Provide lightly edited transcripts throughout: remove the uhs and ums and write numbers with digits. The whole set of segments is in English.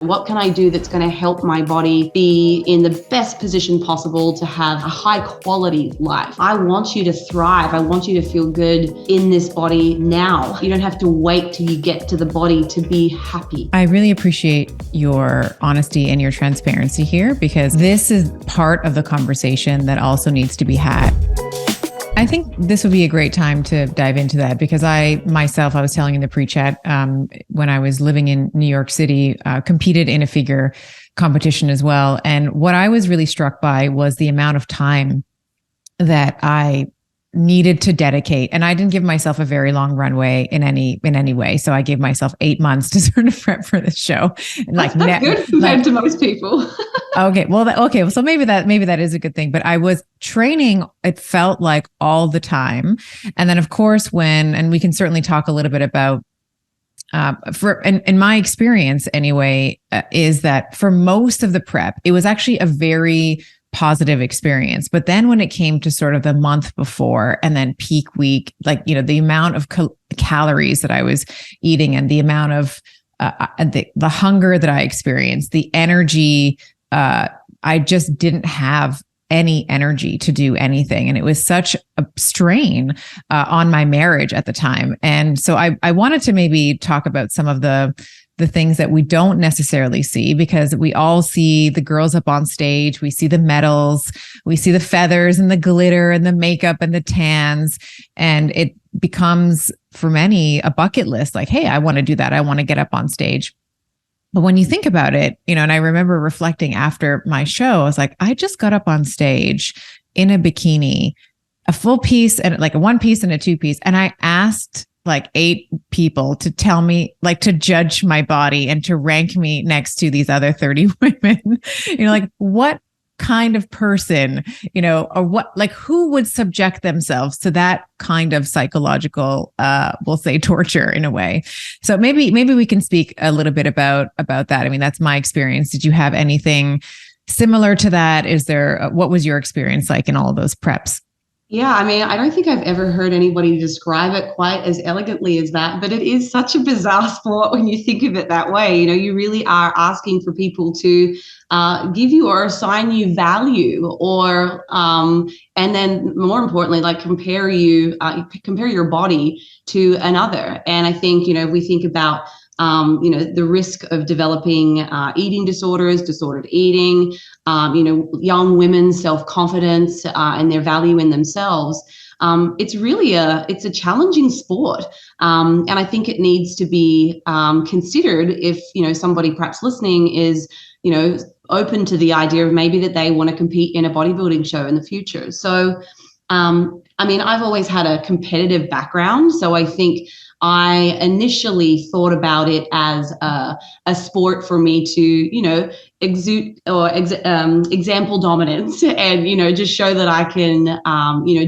What can I do that's going to help my body be in the best position possible to have a high quality life? I want you to thrive. I want you to feel good in this body now. You don't have to wait till you get to the body to be happy. I really appreciate your honesty and your transparency here, because this is part of the conversation that also needs to be had. I think this would be a great time to dive into that, because I was telling in the pre-chat, when I was living in New York City, competed in a figure competition as well. And what I was really struck by was the amount of time that I needed to dedicate. And I didn't give myself a very long runway in any way. So I gave myself 8 months to sort of prep for this show. And that's good compared to most people. Okay. Well, so maybe that is a good thing, but I was training, it felt like all the time. And then of course, and we can certainly talk a little bit about, in my experience anyway, is that for most of the prep, it was actually a very positive experience. But then when it came to sort of the month before and then peak week, like, the amount of calories that I was eating and the amount of the hunger that I experienced, the energy, I just didn't have any energy to do anything. And it was such a strain on my marriage at the time. And so I wanted to maybe talk about some of the things that we don't necessarily see, because we all see the girls up on stage, we see the medals, we see the feathers and the glitter and the makeup and the tans. And it becomes for many a bucket list, like, hey, I want to do that. I want to get up on stage. But when you think about it, and I remember reflecting after my show, I was like, I just got up on stage in a bikini, a full piece and like a 1 piece and a 2 piece. And I asked like 8 people to tell me, like, to judge my body and to rank me next to these other 30 women, like what kind of person, or what, like who would subject themselves to that kind of psychological, we'll say torture in a way. So maybe we can speak a little bit about that. I mean, that's my experience. Did you have anything similar to that? What was your experience like in all of those preps? Yeah, I mean, I don't think I've ever heard anybody describe it quite as elegantly as that, but it is such a bizarre sport when you think of it that way. You really are asking for people to give you or assign you value, or and then more importantly, like compare your body to another. And I think, if we think about the risk of developing eating disorders, disordered eating, young women's self-confidence and their value in themselves. It's really it's a challenging sport. And I think it needs to be considered if, somebody perhaps listening is, open to the idea of maybe that they want to compete in a bodybuilding show in the future. So, I mean, I've always had a competitive background. So I think I initially thought about it as a sport for me to, exude or example dominance and, just show that I can,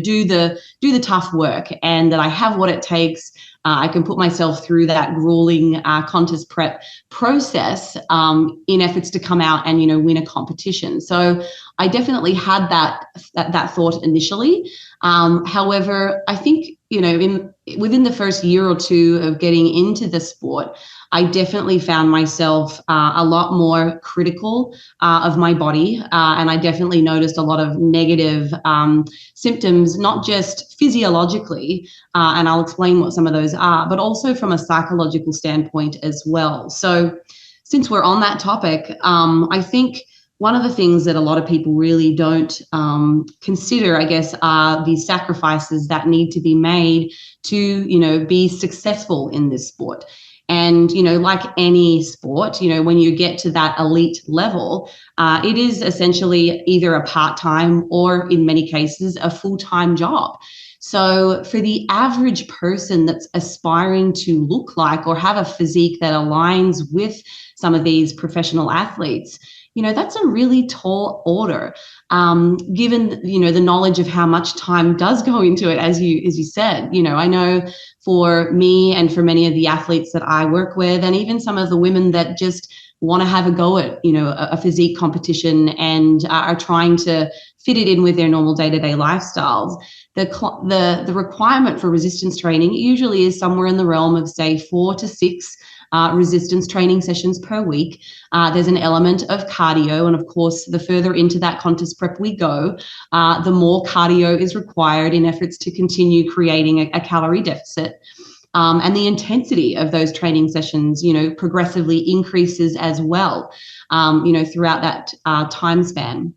do the tough work and that I have what it takes. I can put myself through that grueling contest prep process in efforts to come out and, win a competition. So I definitely had that thought initially. However, I think, within the first year or two of getting into the sport, I definitely found myself a lot more critical of my body. And I definitely noticed a lot of negative symptoms, not just physiologically, and I'll explain what some of those are, but also from a psychological standpoint as well. So since we're on that topic, I think one of the things that a lot of people really don't consider, I guess, are the sacrifices that need to be made to, be successful in this sport. And, like any sport, when you get to that elite level, it is essentially either a part-time or in many cases a full-time job. So for the average person that's aspiring to look like or have a physique that aligns with some of these professional athletes, that's a really tall order, given, the knowledge of how much time does go into it, as you said. I know for me and for many of the athletes that I work with, and even some of the women that just want to have a go at, a physique competition and are trying to fit it in with their normal day-to-day lifestyles, the requirement for resistance training usually is somewhere in the realm of, say, 4 to 6 resistance training sessions per week. There's an element of cardio. And of course, the further into that contest prep we go, the more cardio is required in efforts to continue creating a calorie deficit. And the intensity of those training sessions, progressively increases as well, throughout that time span.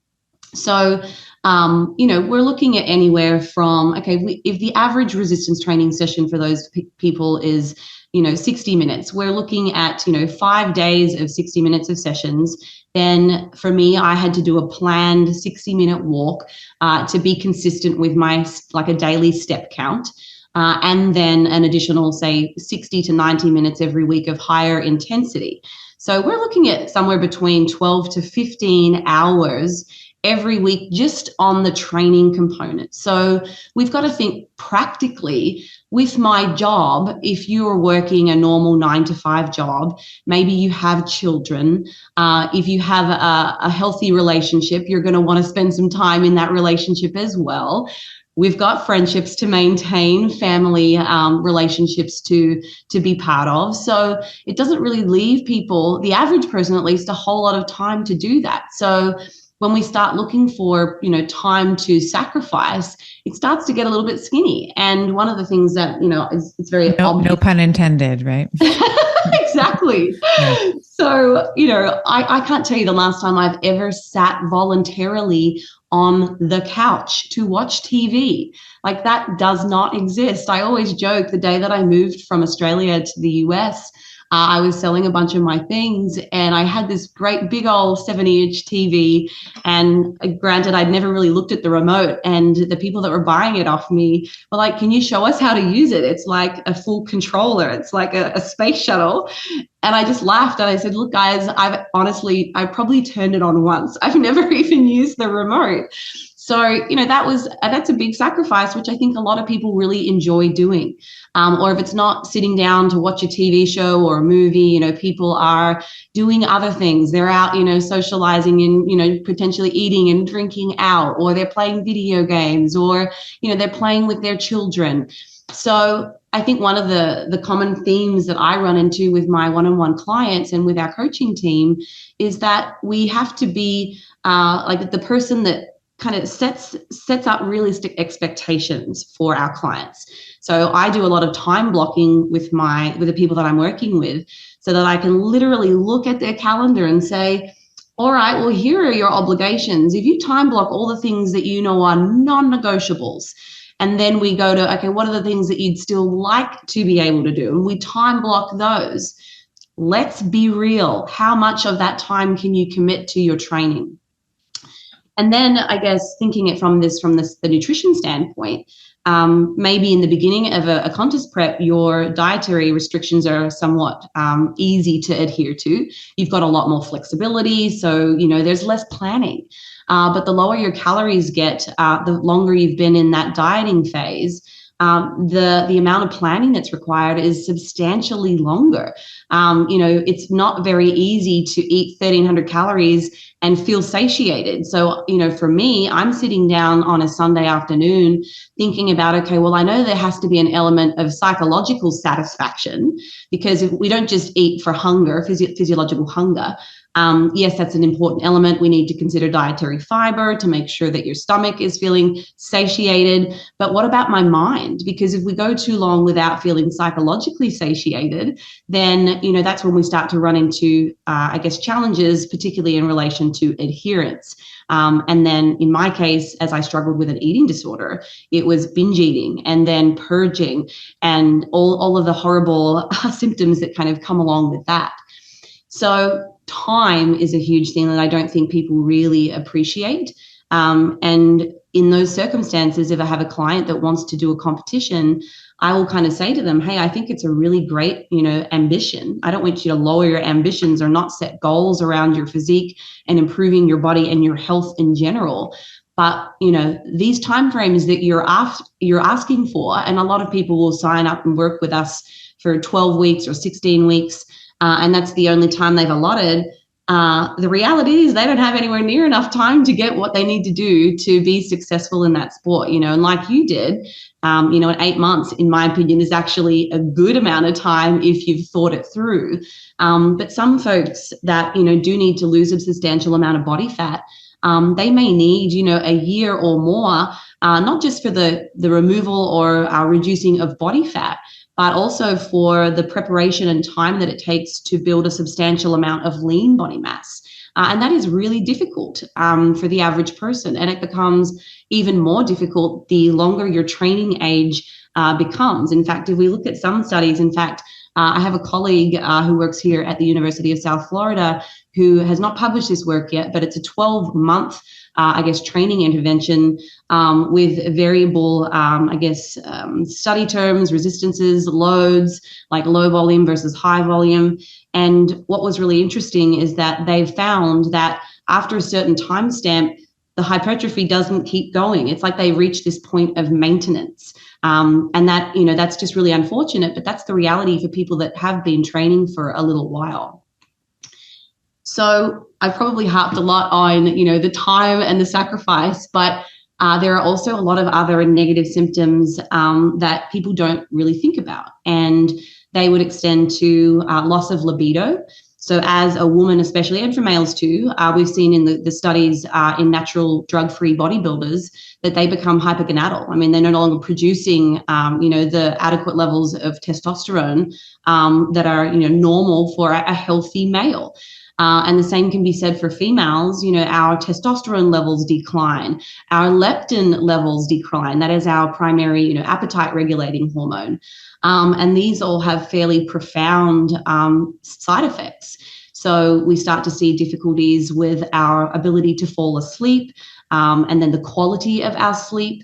So, we're looking at anywhere from, if the average resistance training session for those people is, 60 minutes, we're looking at, 5 days of 60 minutes of sessions. Then for me, I had to do a planned 60-minute walk to be consistent with a daily step count. And then an additional, say, 60 to 90 minutes every week of higher intensity. So we're looking at somewhere between 12 to 15 hours every week just on the training component. So we've got to think practically with my job. If you are working a normal 9-to-5 job, maybe you have children. If you have a healthy relationship, you're going to want to spend some time in that relationship as well. We've got friendships to maintain, family relationships to be part of. So it doesn't really leave people, the average person at least, a whole lot of time to do that. So when we start looking for, time to sacrifice, it starts to get a little bit skinny. And one of the things that, it's very obvious. No pun intended, right? Exactly. Yeah. So, I can't tell you the last time I've ever sat voluntarily on the couch to watch TV. Like, that does not exist. I always joke, the day that I moved from Australia to the US, I was selling a bunch of my things, and I had this great big old 70-inch TV. And granted, I'd never really looked at the remote, and the people that were buying it off me were like, "Can you show us how to use it? It's like a full controller. It's like a space shuttle." And I just laughed and I said, "Look, guys, I probably turned it on once. I've never even used the remote." So, that's a big sacrifice, which I think a lot of people really enjoy doing. Or if it's not sitting down to watch a TV show or a movie, people are doing other things. They're out, socializing and, potentially eating and drinking out, or they're playing video games, or, they're playing with their children. So I think one of the common themes that I run into with my one-on-one clients and with our coaching team is that we have to be like the person that kind of sets up realistic expectations for our clients. So I do a lot of time blocking with the people that I'm working with, so that I can literally look at their calendar and say, all right, well, here are your obligations. If you time block all the things that are non-negotiables, and then we go to, okay, what are the things that you'd still like to be able to do? And we time block those. Let's be real. How much of that time can you commit to your training? And then I guess thinking it from the nutrition standpoint, maybe in the beginning of a contest prep, your dietary restrictions are somewhat easy to adhere to. You've got a lot more flexibility, so there's less planning. But the lower your calories get, the longer you've been in that dieting phase, the amount of planning that's required is substantially longer. It's not very easy to eat 1,300 calories and feel satiated. So, for me, I'm sitting down on a Sunday afternoon thinking about, okay, well, I know there has to be an element of psychological satisfaction, because if we don't just eat for hunger, physiological hunger. Yes, that's an important element. We need to consider dietary fiber to make sure that your stomach is feeling satiated. But what about my mind? Because if we go too long without feeling psychologically satiated, then, that's when we start to run into, challenges, particularly in relation to adherence. And then in my case, as I struggled with an eating disorder, it was binge eating and then purging and all of the horrible symptoms that kind of come along with that. So time is a huge thing that I don't think people really appreciate. And in those circumstances, if I have a client that wants to do a competition, I will kind of say to them, hey, I think it's a really great, ambition. I don't want you to lower your ambitions or not set goals around your physique and improving your body and your health in general. But, these timeframes that you're asking for, and a lot of people will sign up and work with us for 12 weeks or 16 weeks, and that's the only time they've allotted. The reality is they don't have anywhere near enough time to get what they need to do to be successful in that sport, and like you did, and 8 months, in my opinion, is actually a good amount of time if you've thought it through. But some folks that, do need to lose a substantial amount of body fat, they may need, a year or more, not just for the removal or reducing of body fat, but also for the preparation and time that it takes to build a substantial amount of lean body mass. And that is really difficult for the average person. And it becomes even more difficult the longer your training age becomes. In fact, if we look at some studies, I have a colleague who works here at the University of South Florida who has not published this work yet, but it's a 12-month training intervention with variable, study terms, resistances, loads, like low volume versus high volume. And what was really interesting is that they've found that after a certain time stamp, the hypertrophy doesn't keep going. It's like they reach this point of maintenance. And that, that's just really unfortunate, but that's the reality for people that have been training for a little while. So I've probably harped a lot on, the time and the sacrifice, but there are also a lot of other negative symptoms that people don't really think about. And they would extend to loss of libido. So as a woman, especially, and for males too, we've seen in the studies in natural drug-free bodybuilders that they become hypergonadal. I mean, they're no longer producing, the adequate levels of testosterone that are, normal for a healthy male. And the same can be said for females. Our testosterone levels decline, our leptin levels decline. That is our primary, appetite regulating hormone. And these all have fairly profound side effects. So we start to see difficulties with our ability to fall asleep, and then the quality of our sleep.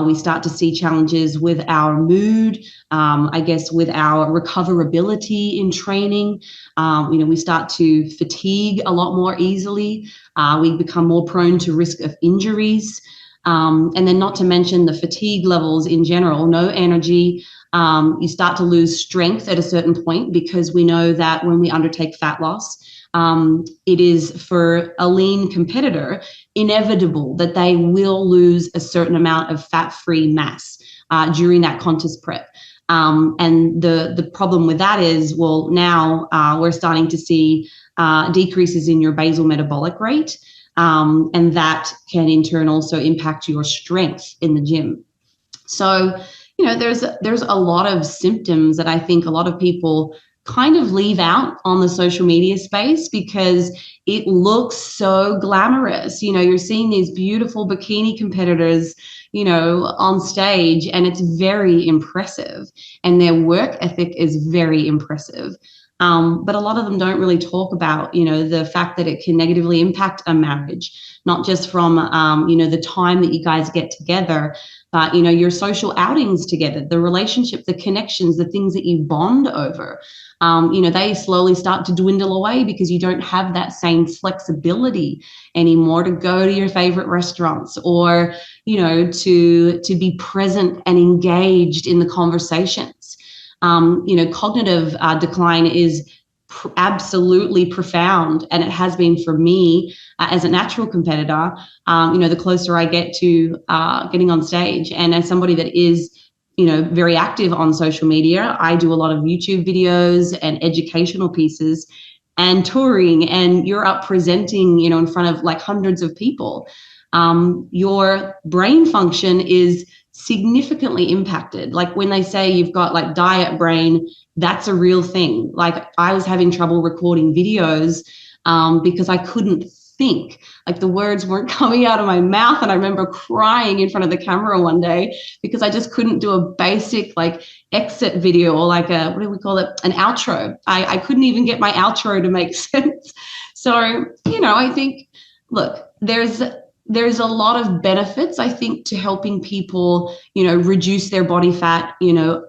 We start to see challenges with our mood, with our recoverability in training. We start to fatigue a lot more easily. We become more prone to risk of injuries. And then not to mention the fatigue levels in general, no energy. You start to lose strength at a certain point, because we know that when we undertake fat loss, it is, for a lean competitor, inevitable that they will lose a certain amount of fat-free mass during that contest prep. And the problem with that is, well, now we're starting to see decreases in your basal metabolic rate, and that can in turn also impact your strength in the gym. So, there's a lot of symptoms that I think a lot of people kind of leave out on the social media space because it looks so glamorous. You're seeing these beautiful bikini competitors, on stage, and it's very impressive, and their work ethic is very impressive. But a lot of them don't really talk about, the fact that it can negatively impact a marriage, not just from, the time that you guys get together, but, your social outings together, the relationship, the connections, the things that you bond over. They slowly start to dwindle away because you don't have that same flexibility anymore to go to your favorite restaurants, or, to be present and engaged in the conversations. Cognitive decline is absolutely profound, and it has been for me as a natural competitor. The closer I get to getting on stage, and as somebody that is, very active on social media, I do a lot of YouTube videos and educational pieces and touring, and you're up presenting, in front of like hundreds of people. Your brain function is significantly impacted. Like when they say you've got like diet brain, that's a real thing. Like I was having trouble recording videos because I couldn't think. Like the words weren't coming out of my mouth. And I remember crying in front of the camera one day because I just couldn't do a basic like exit video, or like a, what do we call it? An outro. I couldn't even get my outro to make sense. So, I think, look, there's a lot of benefits, I think, to helping people, reduce their body fat,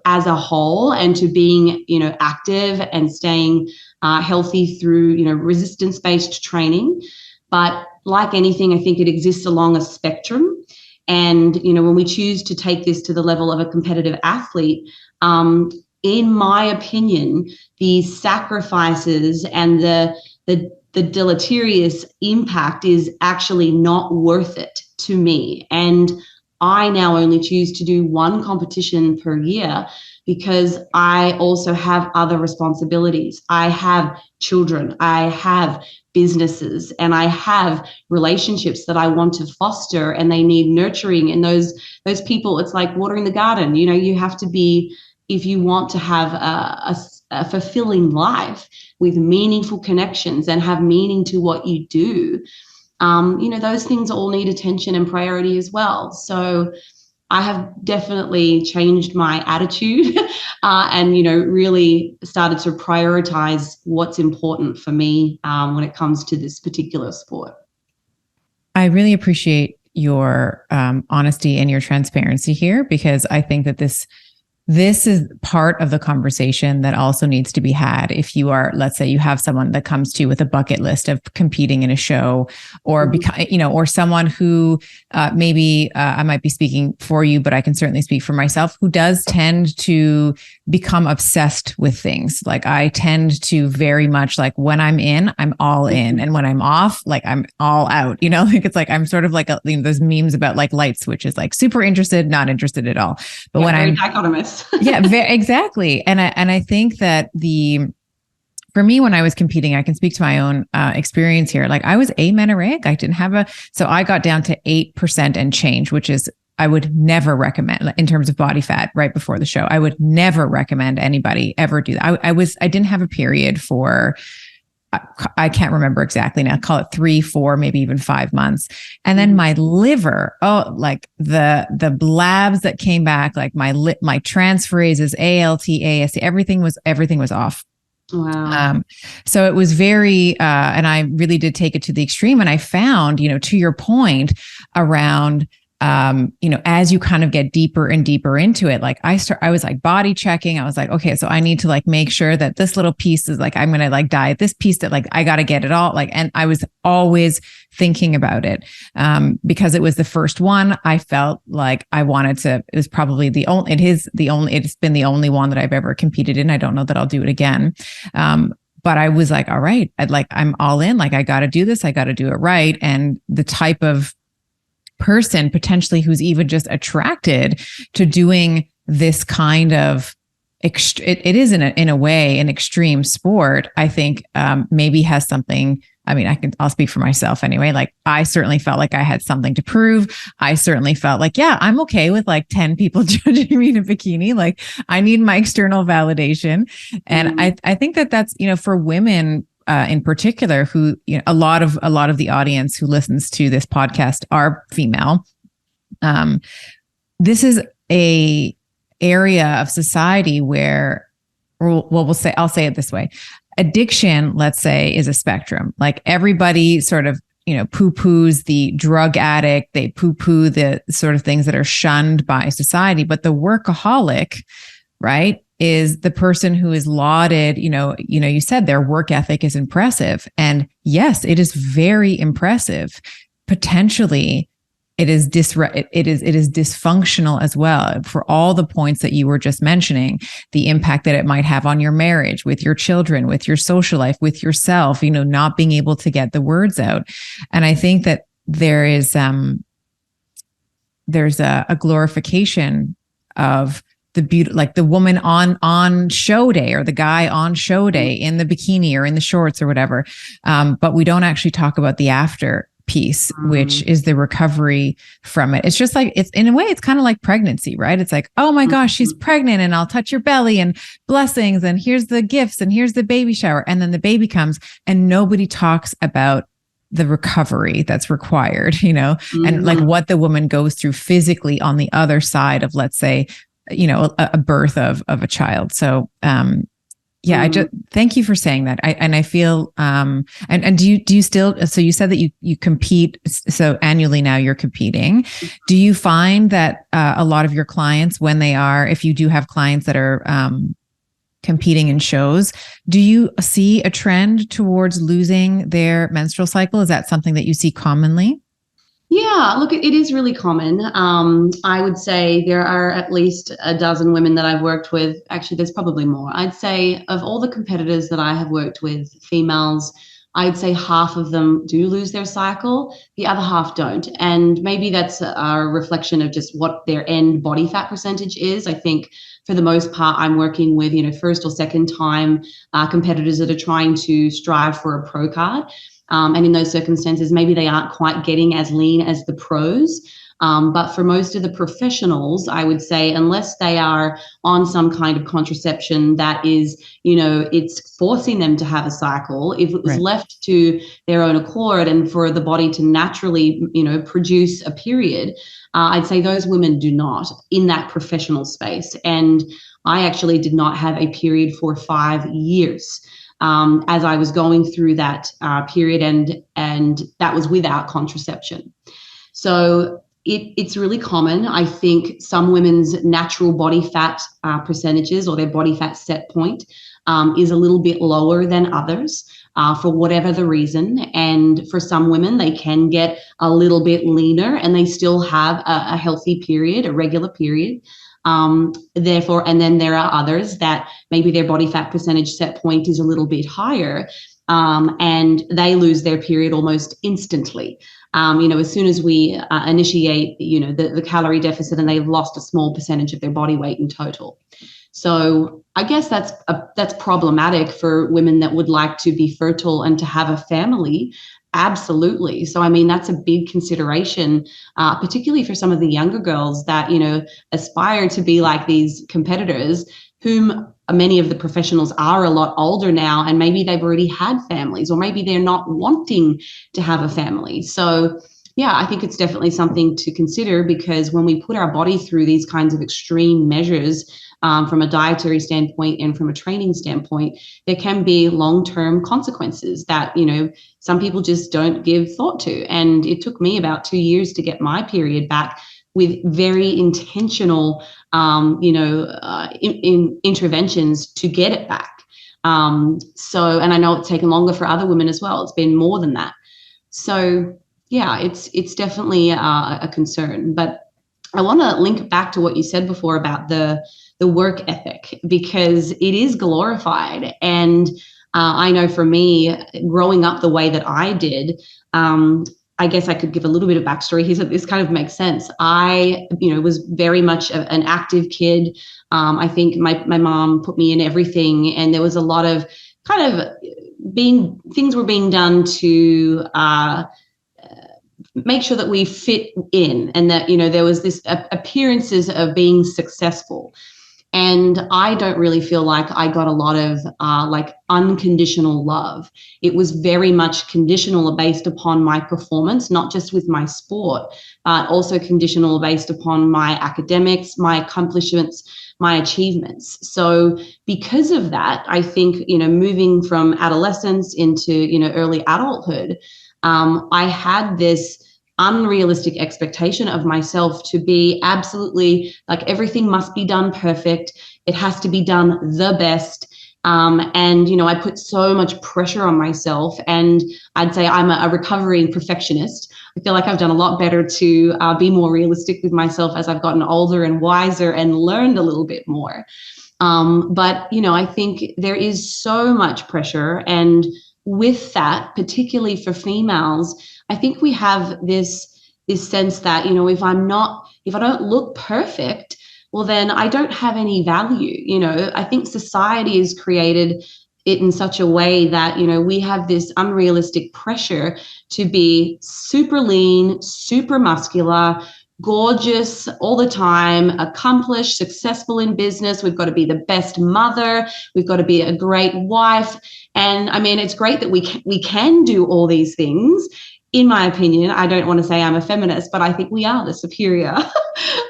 as a whole, and to being, active and staying healthy through, resistance-based training. But like anything, I think it exists along a spectrum. And, when we choose to take this to the level of a competitive athlete, in my opinion, the sacrifices and the the deleterious impact is actually not worth it to me. And I now only choose to do one competition per year because I also have other responsibilities. I have children, I have businesses, and I have relationships that I want to foster, and they need nurturing. And those people, it's like watering the garden. You know, you have to be, if you want to have a fulfilling life with meaningful connections and have meaning to what you do, you know, those things all need attention and priority as well. So I have definitely changed my attitude and, you know, really started to prioritize what's important for me when it comes to this particular sport. I really appreciate your honesty and your transparency here, because I think that this is part of the conversation that also needs to be had. If you are, let's say you have someone that comes to you with a bucket list of competing in a show, or, you know, or someone who maybe I might be speaking for you, but I can certainly speak for myself, who does tend to become obsessed with things. Like I tend to very much, like when I'm in, I'm all in. And when I'm off, like I'm all out, you know, like it's like, I'm sort of like, you know, those memes about like light switches, like super interested, not interested at all. But when I'm dichotomous. Yeah, exactly. And I think that for me, when I was competing, I can speak to my own experience here. Like I was amenorrheic. I didn't have so I got down to 8% and change, which is, I would never recommend in terms of body fat right before the show. I would never recommend anybody ever do that. I didn't have a period for, I can't remember exactly now, call it 3, 4, maybe even 5 months. And then my liver, like the blabs that came back, like my transferases, ALT, AST, everything was off. Wow. So it was very, and I really did take it to the extreme. And I found, you know, to your point around, you know, as you kind of get deeper and deeper into it, like I was like body checking. I was like, okay, so I need to like make sure that this little piece is like, I'm going to like diet this piece, that like, I got to get it all. Like, and I was always thinking about it, because it was the first one. I felt like I wanted to, it was probably it's been the only one that I've ever competed in. I don't know that I'll do it again. But I was like, all right, I'm all in, like, I got to do this. I got to do it right. And the type of person potentially who's even just attracted to doing this kind of it is in a way an extreme sport, I think maybe has something. I mean, I'll speak for myself anyway. Like I certainly felt like I had something to prove. I certainly felt like, yeah, I'm okay with like 10 people judging me in a bikini. Like I need my external validation. And I think that's, you know, for women in particular, who, you know, a lot of the audience who listens to this podcast are female. This is a area of society where, I'll say it this way. Addiction, let's say, is a spectrum. Like everybody sort of, you know, poo-poos the drug addict. They poo-poo the sort of things that are shunned by society. But the workaholic, right, is the person who is lauded, you said their work ethic is impressive. And yes, it is very impressive. Potentially, it is dysfunctional as well, for all the points that you were just mentioning, the impact that it might have on your marriage, with your children, with your social life, with yourself, you know, not being able to get the words out. And I think that there's a glorification of the beauty, like the woman on show day, or the guy on show day in the bikini or in the shorts or whatever. But we don't actually talk about the after piece, which is the recovery from it. It's just like, it's in a way, it's kind of like pregnancy, right? It's like, oh my gosh, she's pregnant and I'll touch your belly and blessings. And here's the gifts and here's the baby shower. And then the baby comes and nobody talks about the recovery that's required, you know, and like what the woman goes through physically on the other side of, let's say, you know, a birth of a child. So, yeah, I just thank you for saying that. I feel, and do you still, so you said that you compete. So annually now you're competing. Do you find that, a lot of your clients, if you do have clients that are, competing in shows, do you see a trend towards losing their menstrual cycle? Is that something that you see commonly? Yeah, look, it is really common. I would say there are at least a dozen women that I've worked with. Actually, there's probably more. I'd say of all the competitors that I have worked with, females, I'd say half of them do lose their cycle, the other half don't. And maybe that's a reflection of just what their end body fat percentage is. I think for the most part, I'm working with, first or second time competitors that are trying to strive for a pro card. And in those circumstances, maybe they aren't quite getting as lean as the pros. But for most of the professionals, I would say, unless they are on some kind of contraception that is, it's forcing them to have a cycle, if it was left to their own accord and for the body to naturally, produce a period, I'd say those women do not in that professional space. And I actually did not have a period for 5 years. As I was going through that period, and that was without contraception. So it's really common. I think some women's natural body fat percentages or their body fat set point is a little bit lower than others for whatever the reason. And for some women, they can get a little bit leaner and they still have a healthy period, a regular period. Therefore, and then there are others that maybe their body fat percentage set point is a little bit higher, and they lose their period almost instantly. As soon as we initiate, the calorie deficit, and they've lost a small percentage of their body weight in total. So I guess that's problematic for women that would like to be fertile and to have a family. Absolutely. So, that's a big consideration, particularly for some of the younger girls that, aspire to be like these competitors, whom many of the professionals are a lot older now, and maybe they've already had families, or maybe they're not wanting to have a family. So, yeah, I think it's definitely something to consider, because when we put our body through these kinds of extreme measures, from a dietary standpoint and from a training standpoint, there can be long-term consequences that, some people just don't give thought to. And it took me about 2 years to get my period back with very intentional, interventions to get it back. And I know it's taken longer for other women as well. It's been more than that. So yeah, it's definitely a concern. But I want to link back to what you said before about the work ethic, because it is glorified. And I know for me, growing up the way that I did, I guess I could give a little bit of backstory here so this kind of makes sense. I, was very much an active kid. I think my mom put me in everything, and there was a lot of kind of things were being done to make sure that we fit in, and that, there was this appearances of being successful. And I don't really feel like I got a lot of unconditional love. It was very much conditional based upon my performance, not just with my sport, but also conditional based upon my academics, my accomplishments, my achievements. So because of that, I think, moving from adolescence into, early adulthood, I had this unrealistic expectation of myself to be absolutely like everything must be done perfect. It has to be done the best. And, I put so much pressure on myself, and I'd say I'm a recovering perfectionist. I feel like I've done a lot better to be more realistic with myself as I've gotten older and wiser and learned a little bit more. But, I think there is so much pressure. And with that, particularly for females, I think we have this sense that, if I don't look perfect, well, then I don't have any value. I think society has created it in such a way that, we have this unrealistic pressure to be super lean, super muscular, gorgeous all the time, accomplished, successful in business. We've got to be the best mother. We've got to be a great wife. And it's great that we can do all these things. In my opinion, I don't want to say I'm a feminist, but I think we are the superior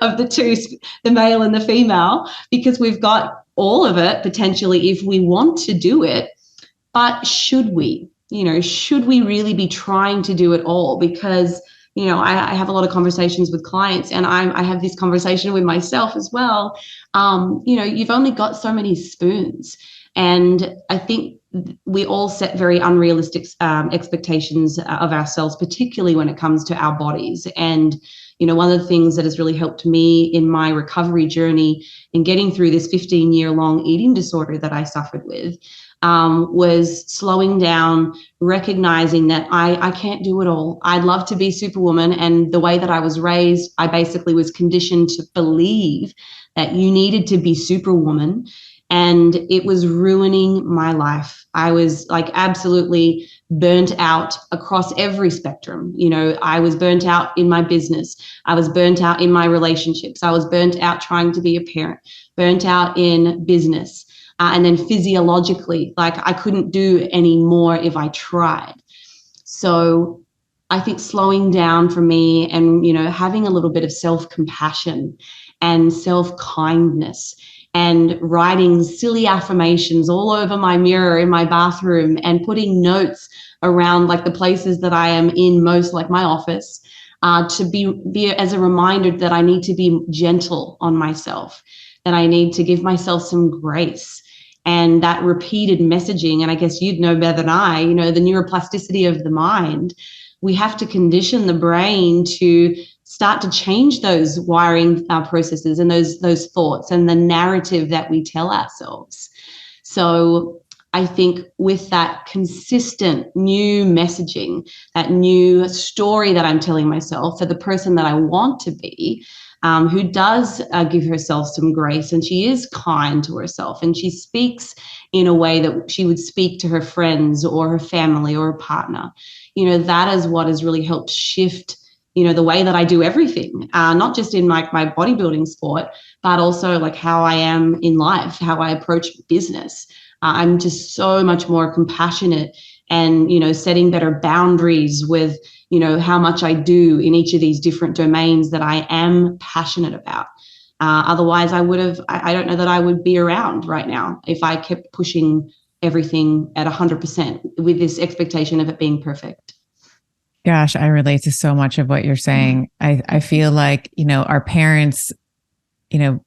of the two, the male and the female, because we've got all of it potentially if we want to do it. But should we? Should we really be trying to do it all? Because, I have a lot of conversations with clients, and I have this conversation with myself as well. You've only got so many spoons. And I think we all set very unrealistic expectations of ourselves, particularly when it comes to our bodies. And, one of the things that has really helped me in my recovery journey in getting through this 15-year-long eating disorder that I suffered with, was slowing down, recognizing that I can't do it all. I'd love to be Superwoman. And the way that I was raised, I basically was conditioned to believe that you needed to be Superwoman. And it was ruining my life. I was like absolutely burnt out across every spectrum. You know, I was burnt out in my business. I was burnt out in my relationships. I was burnt out trying to be a parent, burnt out in business. And then physiologically, like I couldn't do any more if I tried. So I think slowing down for me and, you know, having a little bit of self-compassion and self-kindness and writing silly affirmations all over my mirror in my bathroom and putting notes around like the places that I am in most, like my office, to be as a reminder that I need to be gentle on myself, that I need to give myself some grace. And that repeated messaging, and I guess you'd know better than I, you know, the neuroplasticity of the mind, we have to condition the brain to start to change those wiring processes and those thoughts and the narrative that we tell ourselves. So I think with that consistent new messaging, that new story that I'm telling myself for the person that I want to be, who does give herself some grace, and she is kind to herself, and she speaks in a way that she would speak to her friends or her family or a partner. You know, that is what has really helped shift, you know, the way that I do everything, not just in my bodybuilding sport, but also like how I am in life, how I approach business. I'm just so much more compassionate and, you know, setting better boundaries with, you know, how much I do in each of these different domains that I am passionate about. Otherwise, I don't know that I would be around right now if I kept pushing everything at 100% with this expectation of it being perfect. Gosh, I relate to so much of what you're saying. I feel like, you know, our parents, you know,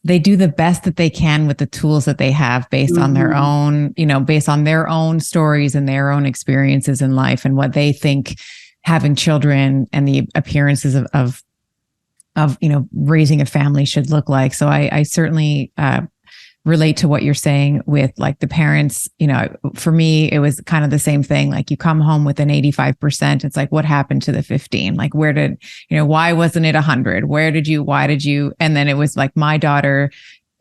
they do the best that they can with the tools that they have based on their own, you know, based on their own stories and their own experiences in life and what they think having children and the appearances of you know, raising a family should look like. So I certainly relate to what you're saying with like the parents. You know, for me, it was kind of the same thing. Like you come home with an 85%. It's like, what happened to the 15? Like, where did, you know, why wasn't it 100? Why did you? And then it was like, my daughter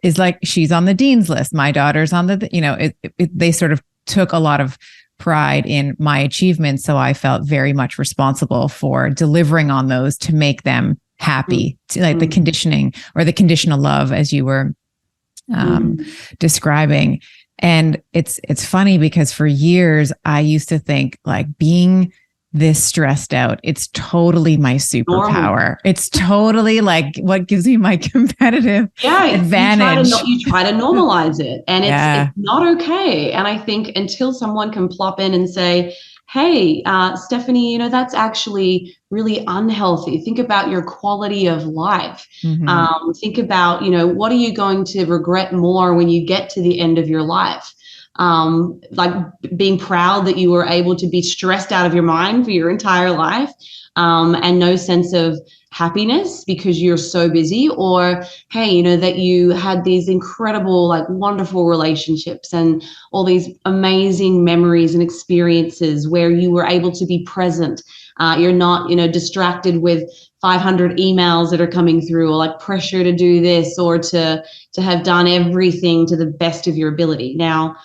is like, she's on the dean's list. My daughter's on the, you know, they sort of took a lot of pride in my achievements. So I felt very much responsible for delivering on those to make them happy, to like the conditioning or the conditional love, as you were describing. And it's funny because for years I used to think like being this stressed out, it's totally my superpower. It's totally like what gives me my competitive advantage. You try to normalize it, and it's not okay. And I think until someone can plop in and say, hey, Stephanie, you know, that's actually really unhealthy. Think about your quality of life. Think about, you know, what are you going to regret more when you get to the end of your life? Like being proud that you were able to be stressed out of your mind for your entire life, and no sense of happiness because you're so busy, or hey, you know, that you had these incredible, like wonderful relationships and all these amazing memories and experiences where you were able to be present. You're not, you know, distracted with 500 emails that are coming through, or like pressure to do this or to have done everything to the best of your ability. Now,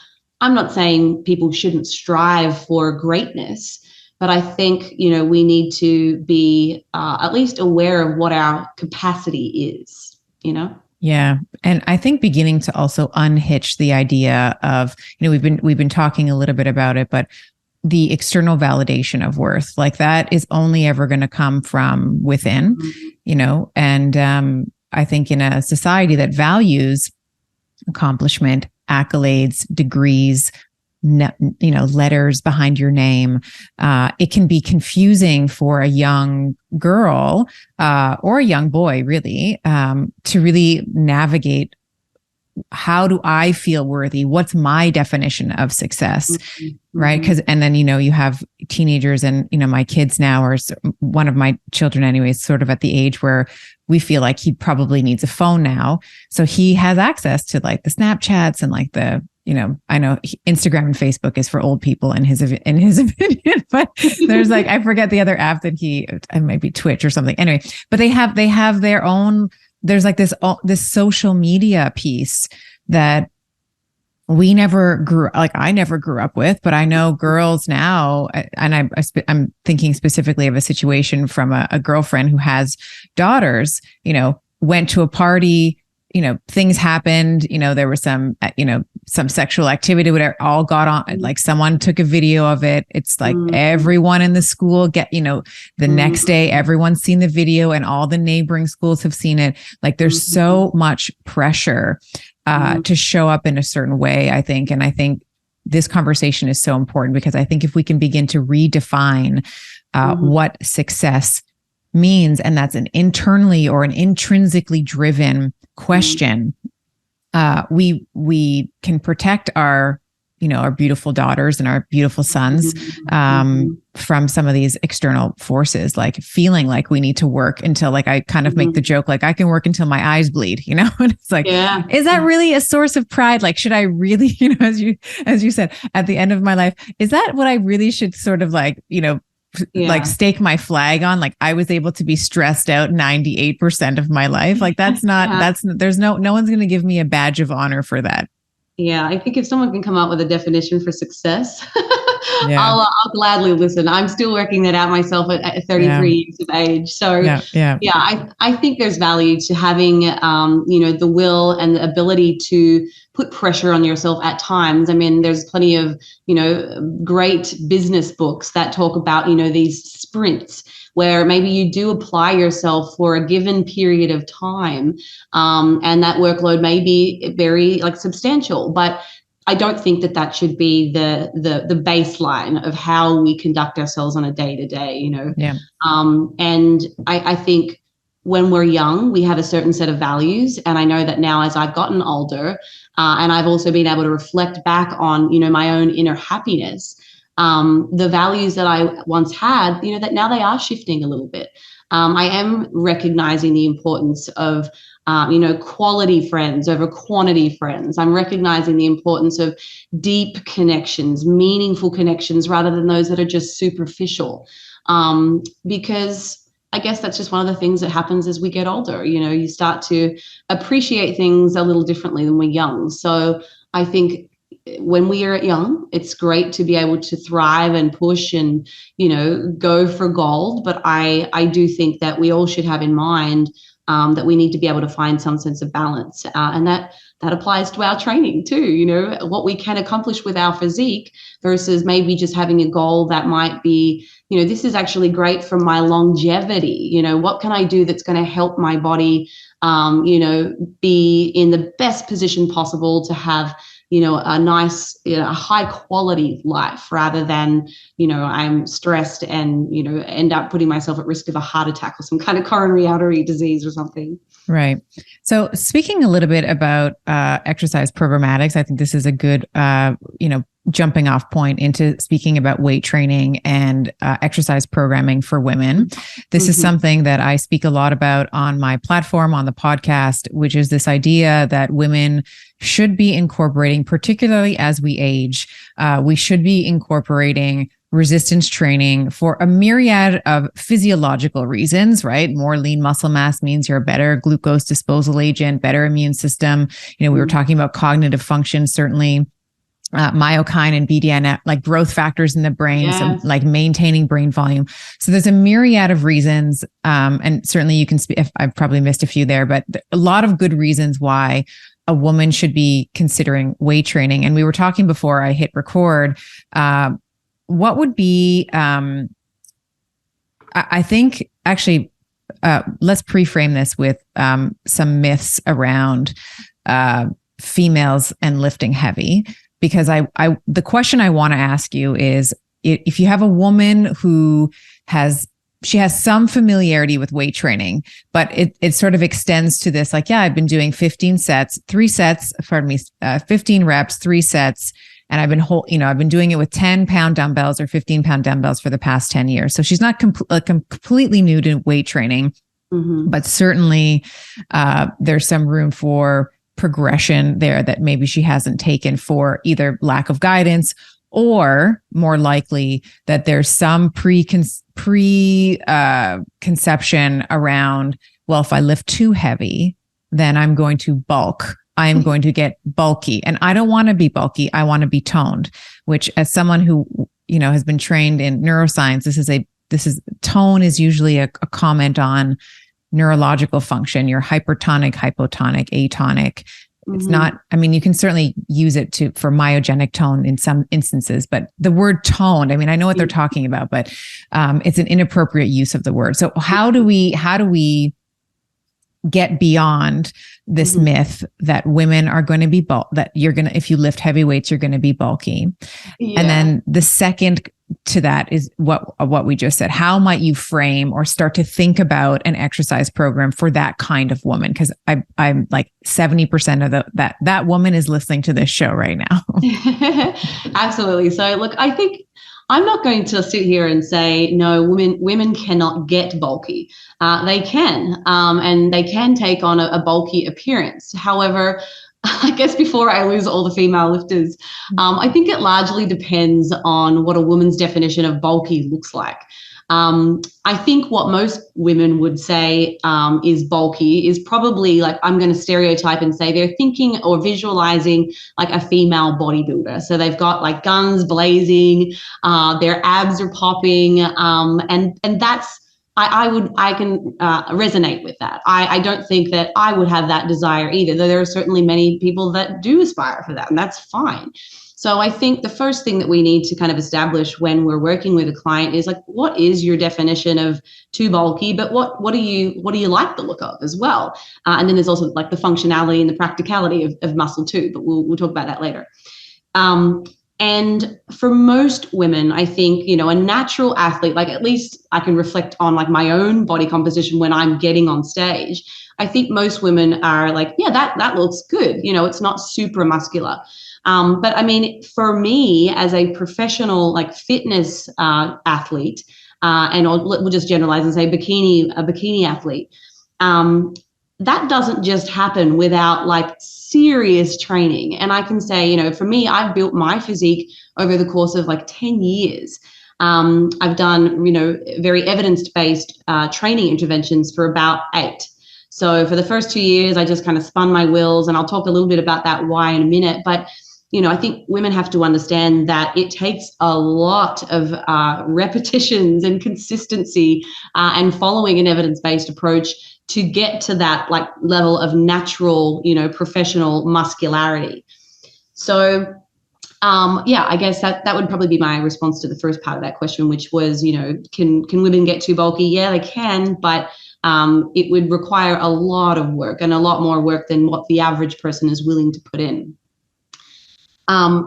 I'm not saying people shouldn't strive for greatness, but I think, you know, we need to be at least aware of what our capacity is, you know? Yeah. And I think beginning to also unhitch the idea of, you know, we've been talking a little bit about it, but the external validation of worth, like that is only ever going to come from within, you know? And I think in a society that values accomplishment, accolades, degrees, you know, letters behind your name, it can be confusing for a young girl or a young boy, really, to really navigate. How do I feel worthy? What's my definition of success? Right? Because, and then, you know, you have teenagers, and, you know, my kids now, or one of my children anyways, sort of at the age where we feel like he probably needs a phone now. So he has access to like the Snapchats and like the I know Instagram and Facebook is for old people in his opinion, but there's like, I forget the other app that it might be Twitch or something. Anyway, but they have their own, there's like this social media piece that I never grew up with, but I know girls now, and I'm thinking specifically of a situation from a girlfriend who has daughters, went to a party, things happened, there was some sexual activity, whatever, all got on, like someone took a video of it. It's like everyone in the school the next day, everyone's seen the video and all the neighboring schools have seen it. Like there's so much pressure to show up in a certain way, I think. And I think this conversation is so important because I think if we can begin to redefine what success means, and that's an internally or an intrinsically driven question, we can protect our beautiful daughters and our beautiful sons from some of these external forces, like feeling like we need to work until, like, I kind of make the joke, like I can work until my eyes bleed, and it's like, is that really a source of pride? Like, should I really, as you said, at the end of my life, is that what I really should sort of like, like stake my flag on? Like I was able to be stressed out 98% of my life. Like that's not, there's no one's going to give me a badge of honor for that. Yeah, I think if someone can come up with a definition for success, I'll gladly listen. I'm still working that out myself at 33 years of age. So I think there's value to having, the will and the ability to put pressure on yourself at times. I mean, there's plenty of, great business books that talk about, these sprints where maybe you do apply yourself for a given period of time, and that workload may be very substantial, but I don't think that should be the baseline of how we conduct ourselves on a day-to-day, and I think when we're young, we have a certain set of values. And I know that now as I've gotten older, and I've also been able to reflect back on, my own inner happiness, the values that I once had, that now they are shifting a little bit. I am recognizing the importance of, quality friends over quantity friends. I'm recognizing the importance of deep connections, meaningful connections, rather than those that are just superficial. Because I guess that's just one of the things that happens as we get older. You start to appreciate things a little differently than we're young. So I think when we are young, it's great to be able to thrive and push and, go for gold. But I do think that we all should have in mind that we need to be able to find some sense of balance. And that applies to our training too, what we can accomplish with our physique versus maybe just having a goal that might be, this is actually great for my longevity. What can I do that's going to help my body, be in the best position possible to have, a nice, high quality life rather than, I'm stressed and, end up putting myself at risk of a heart attack or some kind of coronary artery disease or something. Right. So speaking a little bit about exercise programmatics, I think this is a good, jumping off point into speaking about weight training and exercise programming for women. This is something that I speak a lot about on my platform, on the podcast, which is this idea that women should be incorporating, particularly as we age, we should be incorporating resistance training for a myriad of physiological reasons, right? More lean muscle mass means you're a better glucose disposal agent, better immune system. We were talking about cognitive function, certainly. Myokine and BDNF, like growth factors in the brain, so like maintaining brain volume. So there's a myriad of reasons, and certainly you can speak. I've probably missed a few there, but a lot of good reasons why a woman should be considering weight training. And we were talking before I hit record. What would be? I think actually, let's pre-frame this with some myths around females and lifting heavy. Because the question I want to ask you is, if you have a woman who has some familiarity with weight training, but it sort of extends to this, like, I've been doing 15 reps, 3 sets, and I've been doing it with 10-pound dumbbells or 15-pound dumbbells for the past 10 years. So she's not completely new to weight training, but certainly there's some room for progression there that maybe she hasn't taken for either lack of guidance, or more likely that there's some preconception around, well, if I lift too heavy, then I'm going to bulk. I am going to get bulky, and I don't want to be bulky. I want to be toned, which, as someone who, has been trained in neuroscience, tone is usually a comment on neurological function. You're hypertonic, hypotonic, atonic. It's not, you can certainly use it for myogenic tone in some instances, but the word toned, I know what they're talking about, but it's an inappropriate use of the word. So how do we get beyond this myth that women are going to be if you lift heavy weights, you're going to be bulky? Yeah. And then the second to that is what we just said. How might you frame or start to think about an exercise program for that kind of woman? Because I'm like 70% of that woman is listening to this show right now. Absolutely. So look, I think I'm not going to sit here and say, no, women cannot get bulky. They can, and they can take on a bulky appearance. However, I guess before I lose all the female lifters, I think it largely depends on what a woman's definition of bulky looks like. I think what most women would say is bulky is probably, like, I'm going to stereotype and say they're thinking or visualizing like a female bodybuilder. So they've got like guns blazing, their abs are popping, and that's, I can resonate with that. I don't think that I would have that desire either, though there are certainly many people that do aspire for that, and that's fine. So I think the first thing that we need to kind of establish when we're working with a client is like, what is your definition of too bulky, but what do you like the look of as well? And then there's also like the functionality and the practicality of muscle too, but we'll talk about that later. And for most women, I think, a natural athlete, like, at least I can reflect on like my own body composition when I'm getting on stage. I think most women are like, yeah, that looks good. It's not super muscular. But for me as a professional, like, fitness athlete, and we'll just generalize and say a bikini athlete, that doesn't just happen without like serious training. And I can say, for me, I've built my physique over the course of like 10 years. I've done, very evidence-based training interventions for about 8. So for the first 2 years, I just kind of spun my wheels, and I'll talk a little bit about that why in a minute. But I think women have to understand that it takes a lot of repetitions and consistency and following an evidence-based approach to get to that like level of natural, professional muscularity. So, I guess that would probably be my response to the first part of that question, which was, can women get too bulky? Yeah, they can, but it would require a lot of work, and a lot more work than what the average person is willing to put in.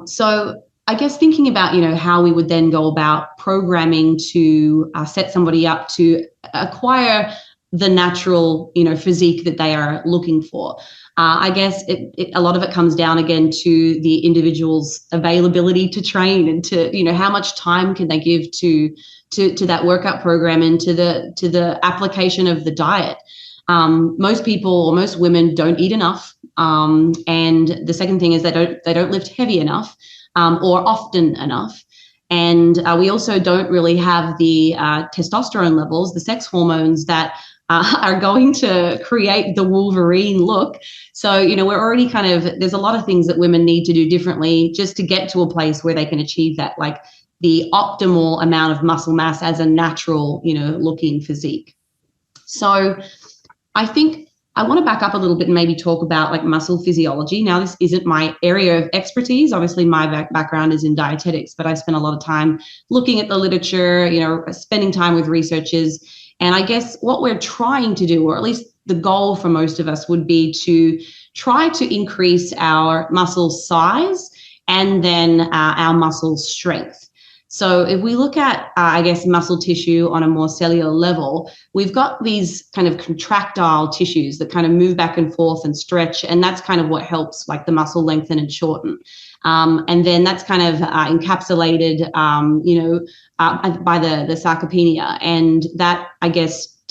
So I guess thinking about, how we would then go about programming to set somebody up to acquire the natural, physique that they are looking for. I guess a lot of it comes down again to the individual's availability to train, and to, how much time can they give to that workout program and to the application of the diet. Most people, or most women, don't eat enough. And the second thing is they don't lift heavy enough, or often enough. And we also don't really have the testosterone levels, the sex hormones that are going to create the Wolverine look. So, we're already there's a lot of things that women need to do differently just to get to a place where they can achieve that, like the optimal amount of muscle mass as a natural, looking physique. So I think I want to back up a little bit and maybe talk about like muscle physiology. Now, this isn't my area of expertise. Obviously, my background is in dietetics, but I spent a lot of time looking at the literature, spending time with researchers. And I guess what we're trying to do, or at least the goal for most of us, would be to try to increase our muscle size and then our muscle strength. So if we look at, muscle tissue on a more cellular level, we've got these kind of contractile tissues that kind of move back and forth and stretch. And that's kind of what helps like the muscle lengthen and shorten. And then that's kind of encapsulated, by the sarcopenia. And that,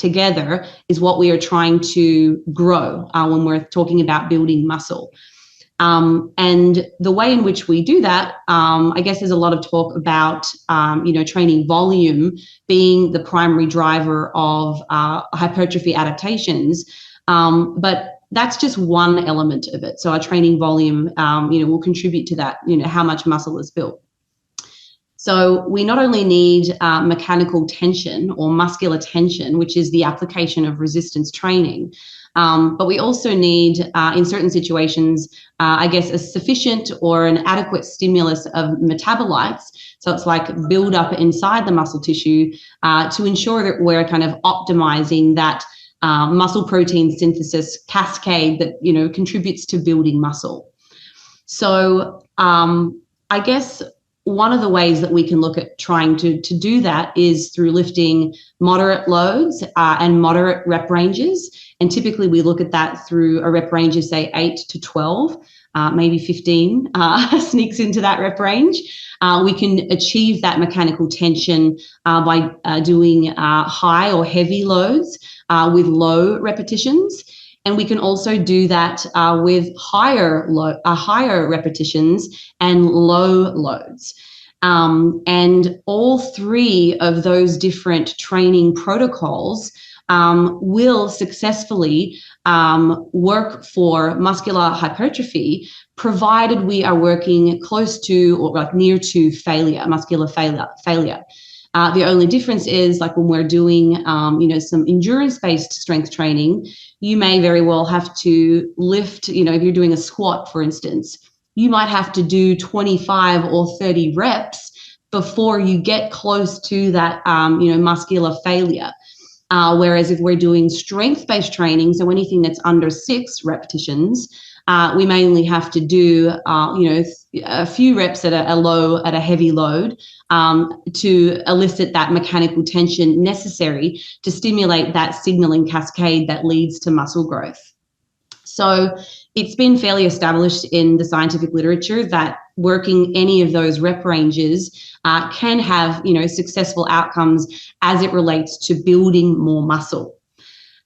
together is what we are trying to grow when we're talking about building muscle. And the way in which we do that, I guess there's a lot of talk about, training volume being the primary driver of hypertrophy adaptations. But that's just one element of it. So our training volume, will contribute to that, how much muscle is built. So we not only need mechanical tension or muscular tension, which is the application of resistance training, but we also need, in certain situations, a sufficient or an adequate stimulus of metabolites. So it's like build up inside the muscle tissue to ensure that we're kind of optimizing that muscle protein synthesis cascade that, contributes to building muscle. So I guess one of the ways that we can look at trying to do that is through lifting moderate loads and moderate rep ranges. And typically we look at that through a rep range of, say, 8 to 12, maybe 15 sneaks into that rep range. We can achieve that mechanical tension by doing high or heavy loads with low repetitions. And we can also do that with higher repetitions and low loads. And all three of those different training protocols will successfully work for muscular hypertrophy, provided we are working close to or like near to muscular failure. The only difference is, like when we're doing, some endurance-based strength training, you may very well have to lift, if you're doing a squat, for instance, you might have to do 25 or 30 reps before you get close to that, muscular failure. Whereas if we're doing strength-based training, so anything that's under 6 repetitions, we may only have to do, a few reps at a heavy load to elicit that mechanical tension necessary to stimulate that signaling cascade that leads to muscle growth. So it's been fairly established in the scientific literature that working any of those rep ranges can have, successful outcomes as it relates to building more muscle.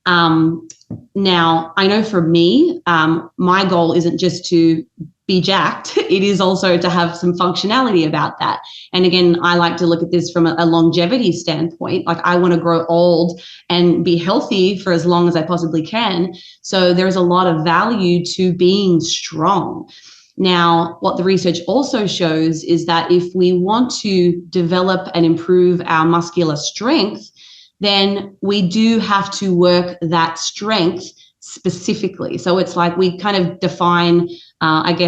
Now, I know for me, my goal isn't just to be jacked. It is also to have some functionality about that. And again, I like to look at this from a longevity standpoint. Like, I want to grow old and be healthy for as long as I possibly can. So there's a lot of value to being strong. Now, what the research also shows is that if we want to develop and improve our muscular strength, then we do have to work that strength specifically. So it's like we kind of define,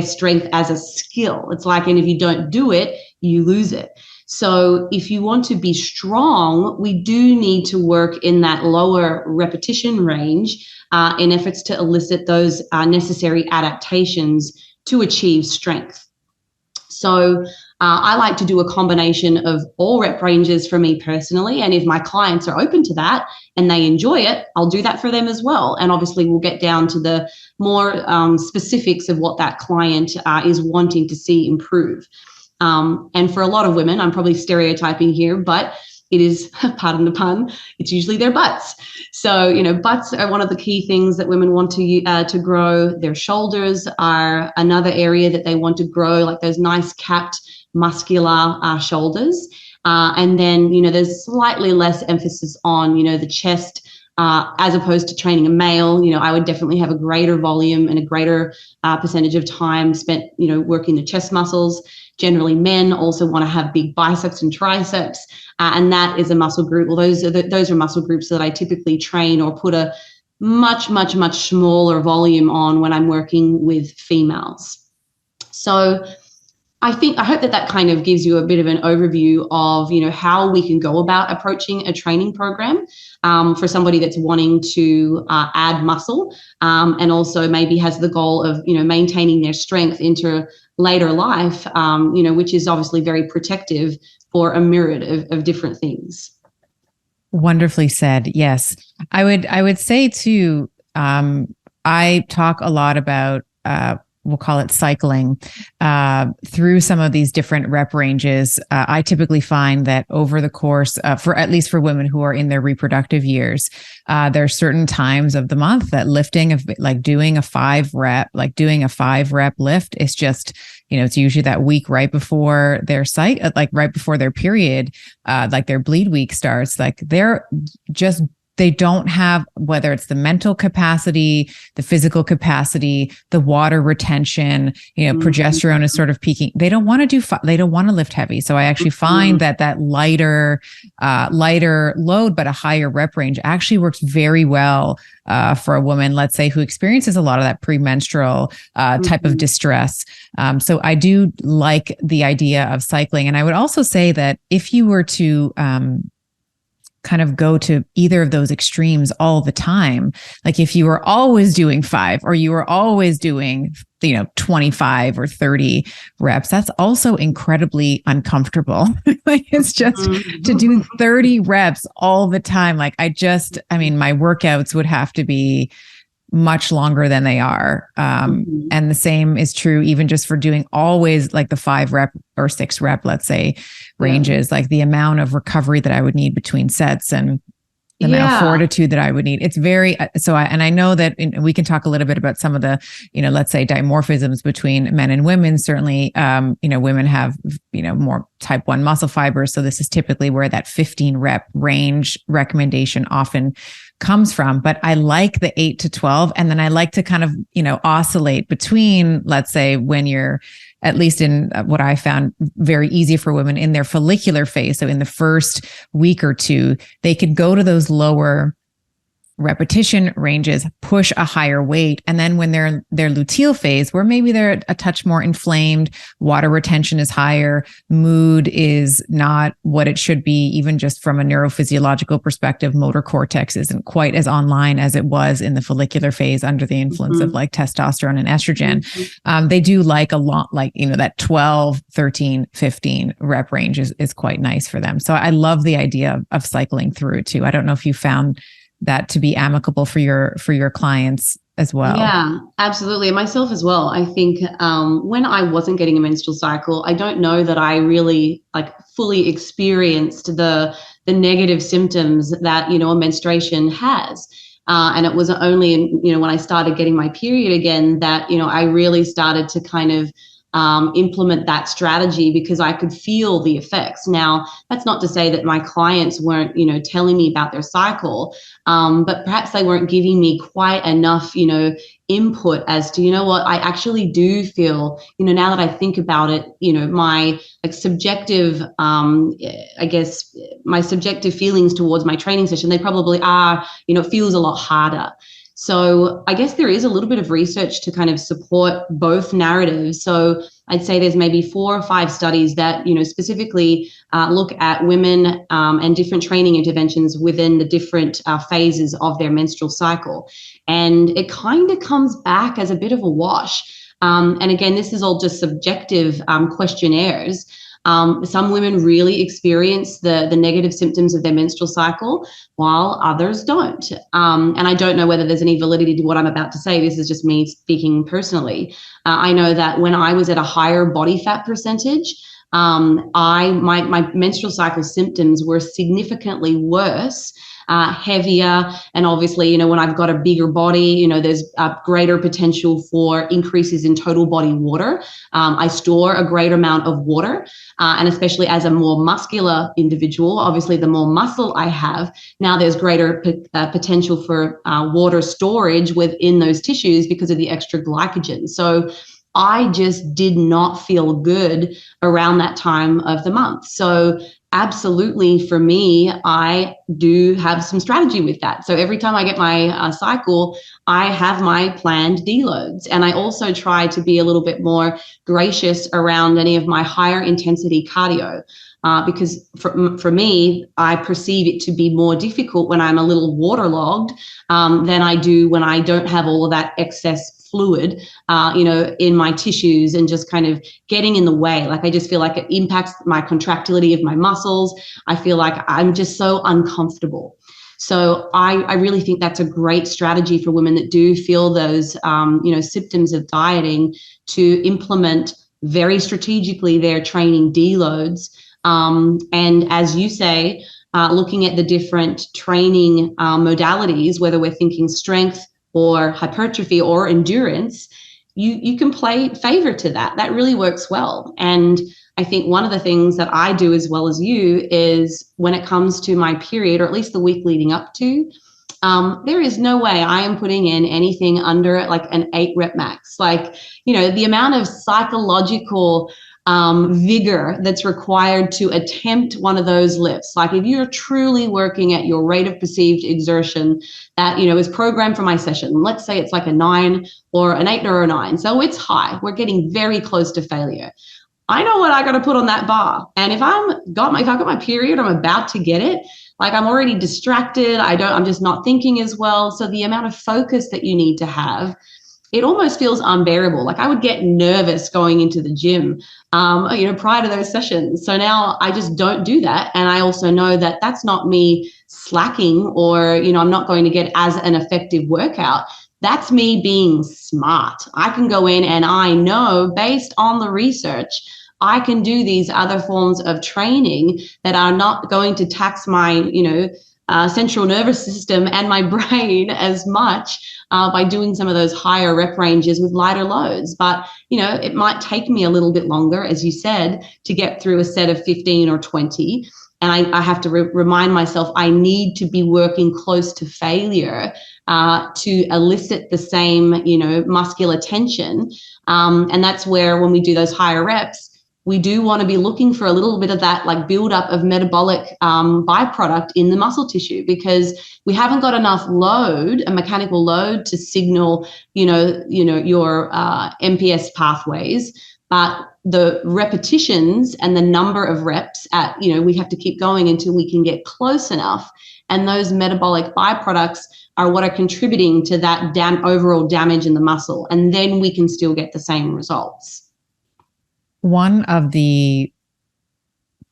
strength as a skill. It's like, and if you don't do it, you lose it. So if you want to be strong, we do need to work in that lower repetition range in efforts to elicit those necessary adaptations to achieve strength. So I like to do a combination of all rep ranges for me personally. And if my clients are open to that and they enjoy it, I'll do that for them as well. And obviously we'll get down to the more specifics of what that client is wanting to see improve. And for a lot of women, I'm probably stereotyping here, but it is, pardon the pun, it's usually their butts. So, butts are one of the key things that women want to grow. Their shoulders are another area that they want to grow, like those nice capped muscular shoulders. And then, there's slightly less emphasis on, the chest, as opposed to training a male. I would definitely have a greater volume and a greater percentage of time spent, working the chest muscles. Generally, men also want to have big biceps and triceps, and that is a muscle group. Well, those are muscle groups that I typically train or put a much, much, much smaller volume on when I'm working with females. So I hope that kind of gives you a bit of an overview of, how we can go about approaching a training program for somebody that's wanting to add muscle and also maybe has the goal of, maintaining their strength into later life, which is obviously very protective for a myriad of different things. Wonderfully said. Yes. I would say too, I talk a lot about we'll call it cycling, through some of these different rep ranges, I typically find that over the course, at least for women who are in their reproductive years, there are certain times of the month that lifting, like doing a 5-rep lift is just, it's usually that week right before their like right before their period, like their bleed week starts. Like they don't have, whether it's the mental capacity, the physical capacity, the water retention, progesterone is sort of peaking. They don't want to they don't want to lift heavy. So I actually find that lighter load, but a higher rep range actually works very well for a woman, let's say, who experiences a lot of that premenstrual type of distress. So I do like the idea of cycling. And I would also say that if you were to kind of go to either of those extremes all the time, like if you were always doing 5 or you were always doing 25 or 30 reps, that's also incredibly uncomfortable. Like it's just to do 30 reps all the time. Like my workouts would have to be much longer than they are. And the same is true even just for doing always like the 5-rep or 6-rep, let's say, ranges, like the amount of recovery that I would need between sets and the amount of fortitude that I would need. It's very, I know that we can talk a little bit about some of the, let's say dimorphisms between men and women. Certainly, women have, more type 1 muscle fibers. So this is typically where that 15-rep range recommendation often comes from. But I like the 8 to 12. And then I like to kind of, oscillate between, let's say, when you're, at least in what I found very easy for women in their follicular phase. So in the first week or two, they could go to those lower repetition ranges, push a higher weight. And then when they're their luteal phase, where maybe they're a touch more inflamed, water retention is higher, mood is not what it should be, even just from a neurophysiological perspective, motor cortex isn't quite as online as it was in the follicular phase under the influence of like testosterone and estrogen. They do like a lot, like, that 12, 13, 15 rep range is quite nice for them. So I love the idea of cycling through too. I don't know if you found that to be amicable for your clients as well. Yeah, absolutely. Myself as well. I think when I wasn't getting a menstrual cycle, I don't know that I really fully experienced the negative symptoms that, a menstruation has. And it was only, when I started getting my period again that, I really started to kind of implement that strategy because I could feel the effects. Now, that's not to say that my clients weren't, telling me about their cycle, but perhaps they weren't giving me quite enough, input as to, I actually do feel, now that I think about it, my subjective, my subjective feelings towards my training session, they probably are, it feels a lot harder. So I guess there is a little bit of research to kind of support both narratives. So I'd say there's maybe 4 or 5 studies that, specifically look at women and different training interventions within the different phases of their menstrual cycle. And it kind of comes back as a bit of a wash. And again, this is all just subjective questionnaires. Some women really experience the negative symptoms of their menstrual cycle, while others don't. And I don't know whether there's any validity to what I'm about to say. This is just me speaking personally. I know that when I was at a higher body fat percentage, my menstrual cycle symptoms were significantly worse, heavier. And obviously, when I've got a bigger body, there's a greater potential for increases in total body water. I store a greater amount of water. And especially as a more muscular individual, obviously the more muscle I have, now there's greater potential for water storage within those tissues because of the extra glycogen. So I just did not feel good around that time of the month. So absolutely, for me, I do have some strategy with that. So every time I get my cycle, I have my planned deloads. And I also try to be a little bit more gracious around any of my higher intensity cardio. Because for me, I perceive it to be more difficult when I'm a little waterlogged than I do when I don't have all of that excess fluid, in my tissues and just kind of getting in the way. Like, I just feel like it impacts my contractility of my muscles. I feel like I'm just so uncomfortable. So I really think that's a great strategy for women that do feel those, symptoms of dieting, to implement very strategically their training deloads. And as you say, looking at the different training modalities, whether we're thinking strength or hypertrophy or endurance, you can play favor to that. That really works well. And I think one of the things that I do as well as you is when it comes to my period, or at least the week leading up to, there is no way I am putting in anything under like an 8 rep max. Like, the amount of psychological vigor that's required to attempt one of those lifts. Like if you're truly working at your rate of perceived exertion that, is programmed for my session, let's say it's like a 9 or an 8 or a 9. So it's high. We're getting very close to failure. I know what I got to put on that bar. And if I've got my period, I'm about to get it, like I'm already distracted. I'm just not thinking as well. So the amount of focus that you need to have, it almost feels unbearable. Like I would get nervous going into the gym, prior to those sessions. So now I just don't do that. And I also know that that's not me slacking or, I'm not going to get as an effective workout. That's me being smart. I can go in and I know based on the research, I can do these other forms of training that are not going to tax my, central nervous system and my brain as much by doing some of those higher rep ranges with lighter loads. But, it might take me a little bit longer, as you said, to get through a set of 15 or 20. And I have to remind myself I need to be working close to failure to elicit the same, muscular tension. And that's where when we do those higher reps, we do want to be looking for a little bit of that like buildup of metabolic byproduct in the muscle tissue, because we haven't got enough load, a mechanical load, to signal, your MPS pathways. But the repetitions and the number of reps we have to keep going until we can get close enough. And those metabolic byproducts are what are contributing to that overall damage in the muscle. And then we can still get the same results. One of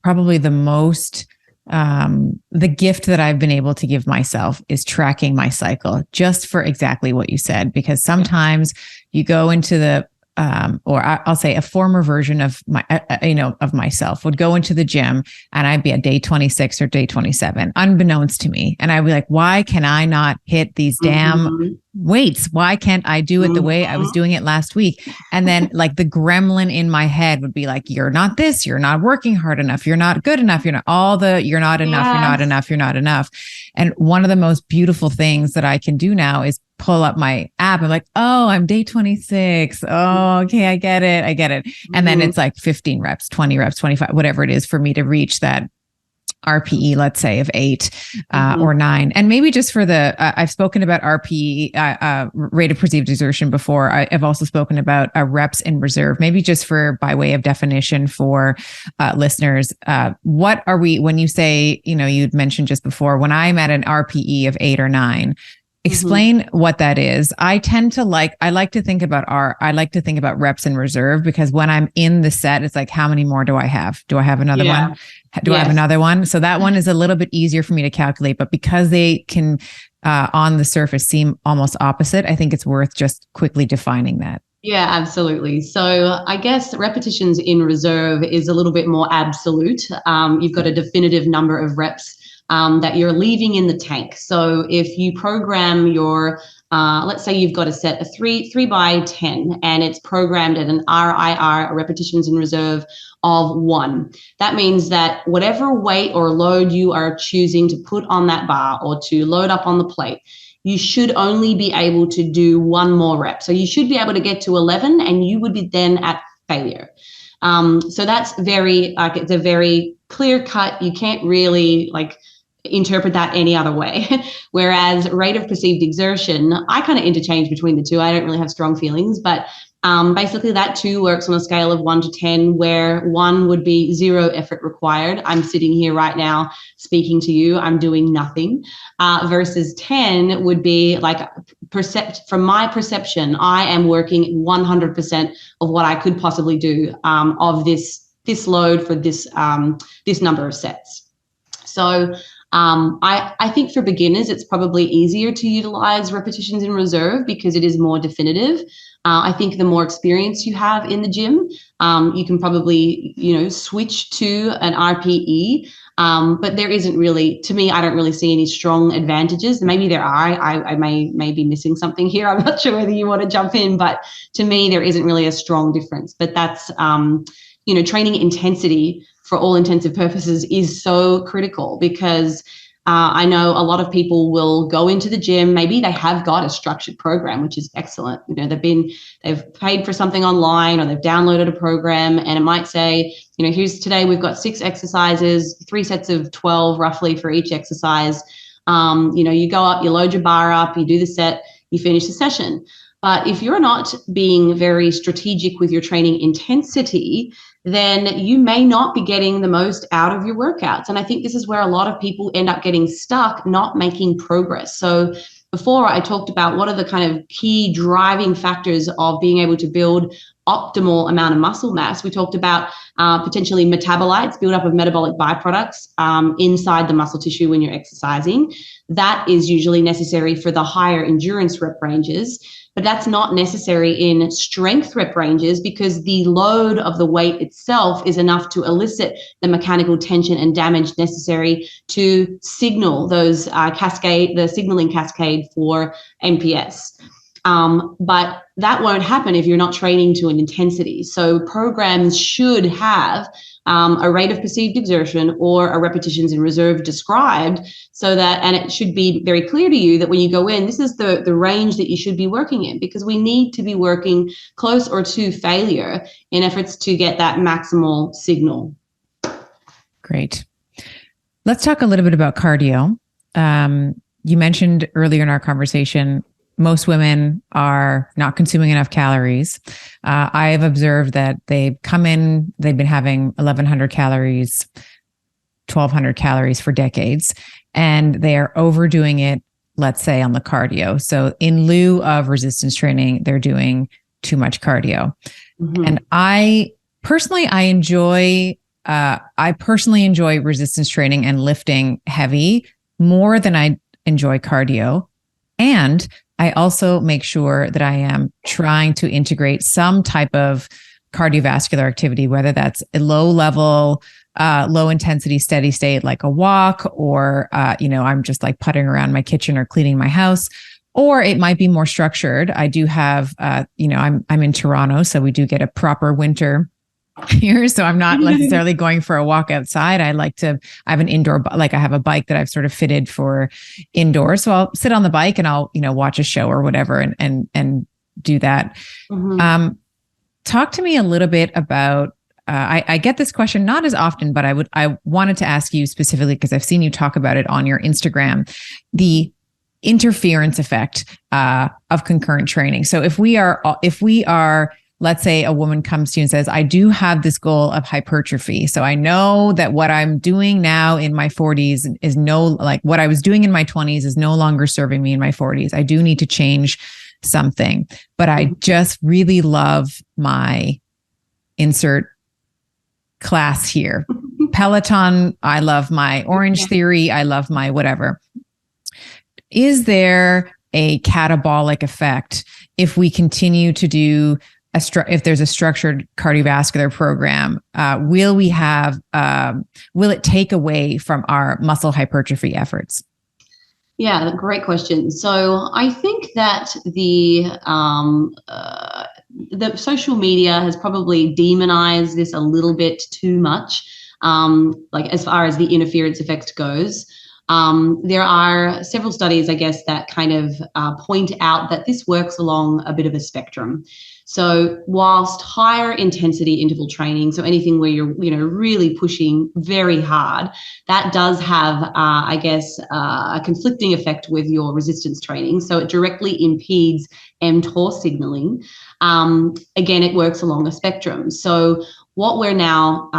probably the most, the gift that I've been able to give myself is tracking my cycle, just for exactly what you said, because sometimes you go into the, I'll say a former version of of myself would go into the gym and I'd be at day 26 or day 27, unbeknownst to me. And I'd be like, why can I not hit these damn weights? Why can't I do it the way I was doing it last week? And then like the gremlin in my head would be like, you're not this, you're not working hard enough, you're not good enough, you're not enough, you're not enough, you're not enough. And one of the most beautiful things that I can do now is pull up my app. I'm like, oh, I'm day 26. Oh, okay. I get it. And then it's like 15 reps, 20 reps, 25, whatever it is for me to reach that RPE, let's say, of 8 or 9. And maybe just for I've spoken about RPE, rate of perceived exertion before. I've also spoken about reps in reserve, maybe just by way of definition for listeners. What are we, when you say, you'd mentioned just before, when I'm at an RPE of 8 or 9, explain what that is. I like to think about reps in reserve, because when I'm in the set, it's like, how many more do I have? Do I have another one? Do I have another one? So that one is a little bit easier for me to calculate, but because they can, on the surface, seem almost opposite, I think it's worth just quickly defining that. Yeah, absolutely. So I guess repetitions in reserve is a little bit more absolute. You've got a definitive number of reps that you're leaving in the tank. So if you program your, let's say you've got a set of 3 by 10, and it's programmed at an RIR, repetitions in reserve, of 1. That means that whatever weight or load you are choosing to put on that bar or to load up on the plate, you should only be able to do 1 more rep. So you should be able to get to 11, and you would be then at failure. So that's it's a very clear cut. You can't really interpret that any other way. Whereas rate of perceived exertion, I kind of interchange between the two. I don't really have strong feelings, but basically that too works on a scale of 1 to 10, where 1 would be 0 effort required. I'm sitting here right now speaking to you. I'm doing nothing. Versus 10 would be like from my perception, I am working 100% of what I could possibly do of this load for this number of sets. So I think for beginners, it's probably easier to utilize repetitions in reserve because it is more definitive. I think the more experience you have in the gym, you can probably, switch to an RPE. But there isn't really, to me, I don't really see any strong advantages. Maybe there are. I may be missing something here. I'm not sure whether you want to jump in, but to me, there isn't really a strong difference. But that's, training intensity for all intensive purposes is so critical because I know a lot of people will go into the gym. Maybe they have got a structured program, which is excellent. They've paid for something online or they've downloaded a program, and it might say, here's today we've got 6 exercises, 3 sets of 12 roughly for each exercise. You go up, you load your bar up, you do the set, you finish the session. But if you're not being very strategic with your training intensity, then you may not be getting the most out of your workouts. And I think this is where a lot of people end up getting stuck, not making progress. So before I talked about what are the kind of key driving factors of being able to build optimal amount of muscle mass. We talked about potentially metabolites, build up of metabolic byproducts inside the muscle tissue when you're exercising. That is usually necessary for the higher endurance rep ranges. But that's not necessary in strength rep ranges because the load of the weight itself is enough to elicit the mechanical tension and damage necessary to signal those the signaling cascade for MPS. But that won't happen if you're not training to an intensity. So programs should have a rate of perceived exertion or a repetitions in reserve described so that, and it should be very clear to you that when you go in, this is the range that you should be working in, because we need to be working close or to failure in efforts to get that maximal signal. Great. Let's talk a little bit about cardio. You mentioned earlier in our conversation, most women are not consuming enough calories. I've observed that they come in, they've been having 1,100 calories, 1,200 calories for decades, and they are overdoing it, let's say, on the cardio. So in lieu of resistance training, they're doing too much cardio. Mm-hmm. And I personally enjoy resistance training and lifting heavy more than I enjoy cardio. And I also make sure that I am trying to integrate some type of cardiovascular activity, whether that's a low level, low intensity, steady state, like a walk, or, I'm just like putting around my kitchen or cleaning my house, or it might be more structured. I do have, I'm in Toronto, so we do get a proper winter here. So I'm not necessarily going for a walk outside. I have an indoor, I have a bike that I've sort of fitted for indoors. So I'll sit on the bike and I'll, watch a show or whatever and do that. Mm-hmm. Talk to me a little bit about, I get this question not as often, but I wanted to ask you specifically because I've seen you talk about it on your Instagram, the interference effect of concurrent training. So if we are, let's say a woman comes to you and says, I do have this goal of hypertrophy. So I know that what I'm doing now in my 40s is what I was doing in my 20s is no longer serving me in my 40s. I do need to change something, but I just really love my insert class here. Peloton, I love my Orange Theory, I love my whatever. Is there a catabolic effect if we continue to do if there's a structured cardiovascular program? Will it take away from our muscle hypertrophy efforts? Yeah, great question. So I think that the social media has probably demonized this a little bit too much, as far as the interference effect goes. There are several studies, I guess, that kind of point out that this works along a bit of a spectrum. So whilst higher intensity interval training, so anything where you're, really pushing very hard, that does have, a conflicting effect with your resistance training. So it directly impedes mTOR signaling. Again, it works along a spectrum. So what we're now,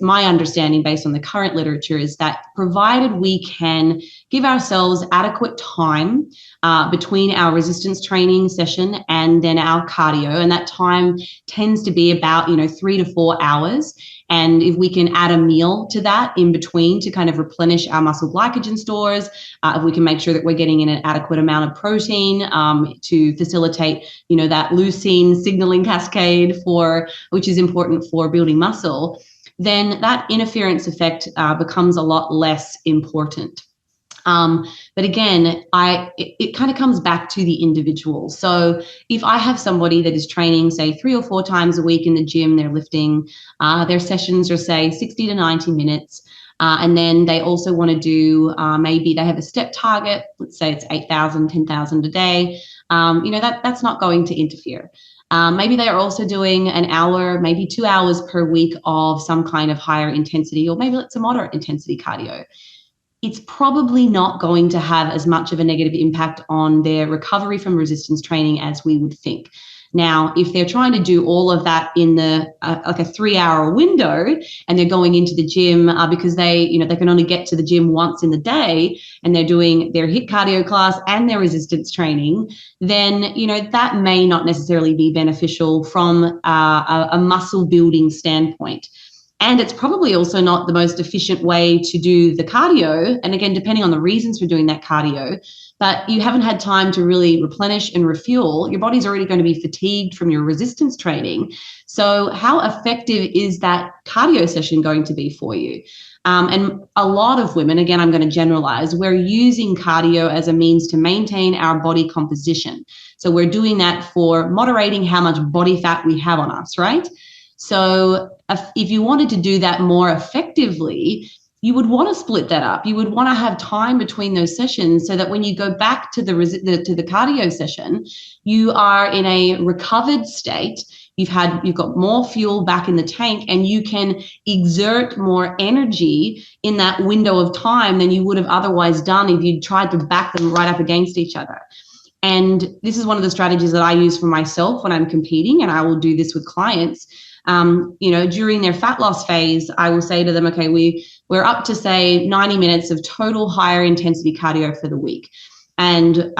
my understanding based on the current literature is that provided we can give ourselves adequate time between our resistance training session and then our cardio, and that time tends to be about 3 to 4 hours. And if we can add a meal to that in between to kind of replenish our muscle glycogen stores, if we can make sure that we're getting in an adequate amount of protein to facilitate, that leucine signaling cascade which is important for building muscle, then that interference effect becomes a lot less important. But again, it kind of comes back to the individual. So if I have somebody that is training, say 3 or 4 times a week in the gym, they're lifting, their sessions are say 60 to 90 minutes. And then they also want to do, maybe they have a step target, let's say it's 8,000, 10,000 a day. That's not going to interfere. Maybe they are also doing an hour, maybe 2 hours per week of some kind of higher intensity, or maybe it's a moderate intensity cardio. It's probably not going to have as much of a negative impact on their recovery from resistance training as we would think. Now, if they're trying to do all of that in like a 3-hour window, and they're going into the gym because they can only get to the gym once in the day, and they're doing their HIIT cardio class and their resistance training, then that may not necessarily be beneficial from a muscle building standpoint. And it's probably also not the most efficient way to do the cardio. And again, depending on the reasons for doing that cardio, but you haven't had time to really replenish and refuel. Your body's already going to be fatigued from your resistance training. So how effective is that cardio session going to be for you? And a lot of women, again, I'm going to generalize, we're using cardio as a means to maintain our body composition. So we're doing that for moderating how much body fat we have on us, right? So if you wanted to do that more effectively, you would want to split that up. You would want to have time between those sessions so that when you go back to the cardio session, you are in a recovered state. You've got more fuel back in the tank, and you can exert more energy in that window of time than you would have otherwise done if you'd tried to back them right up against each other. And this is one of the strategies that I use for myself when I'm competing, and I will do this with clients. During their fat loss phase, I will say to them, okay, we're up to say 90 minutes of total higher intensity cardio for the week. And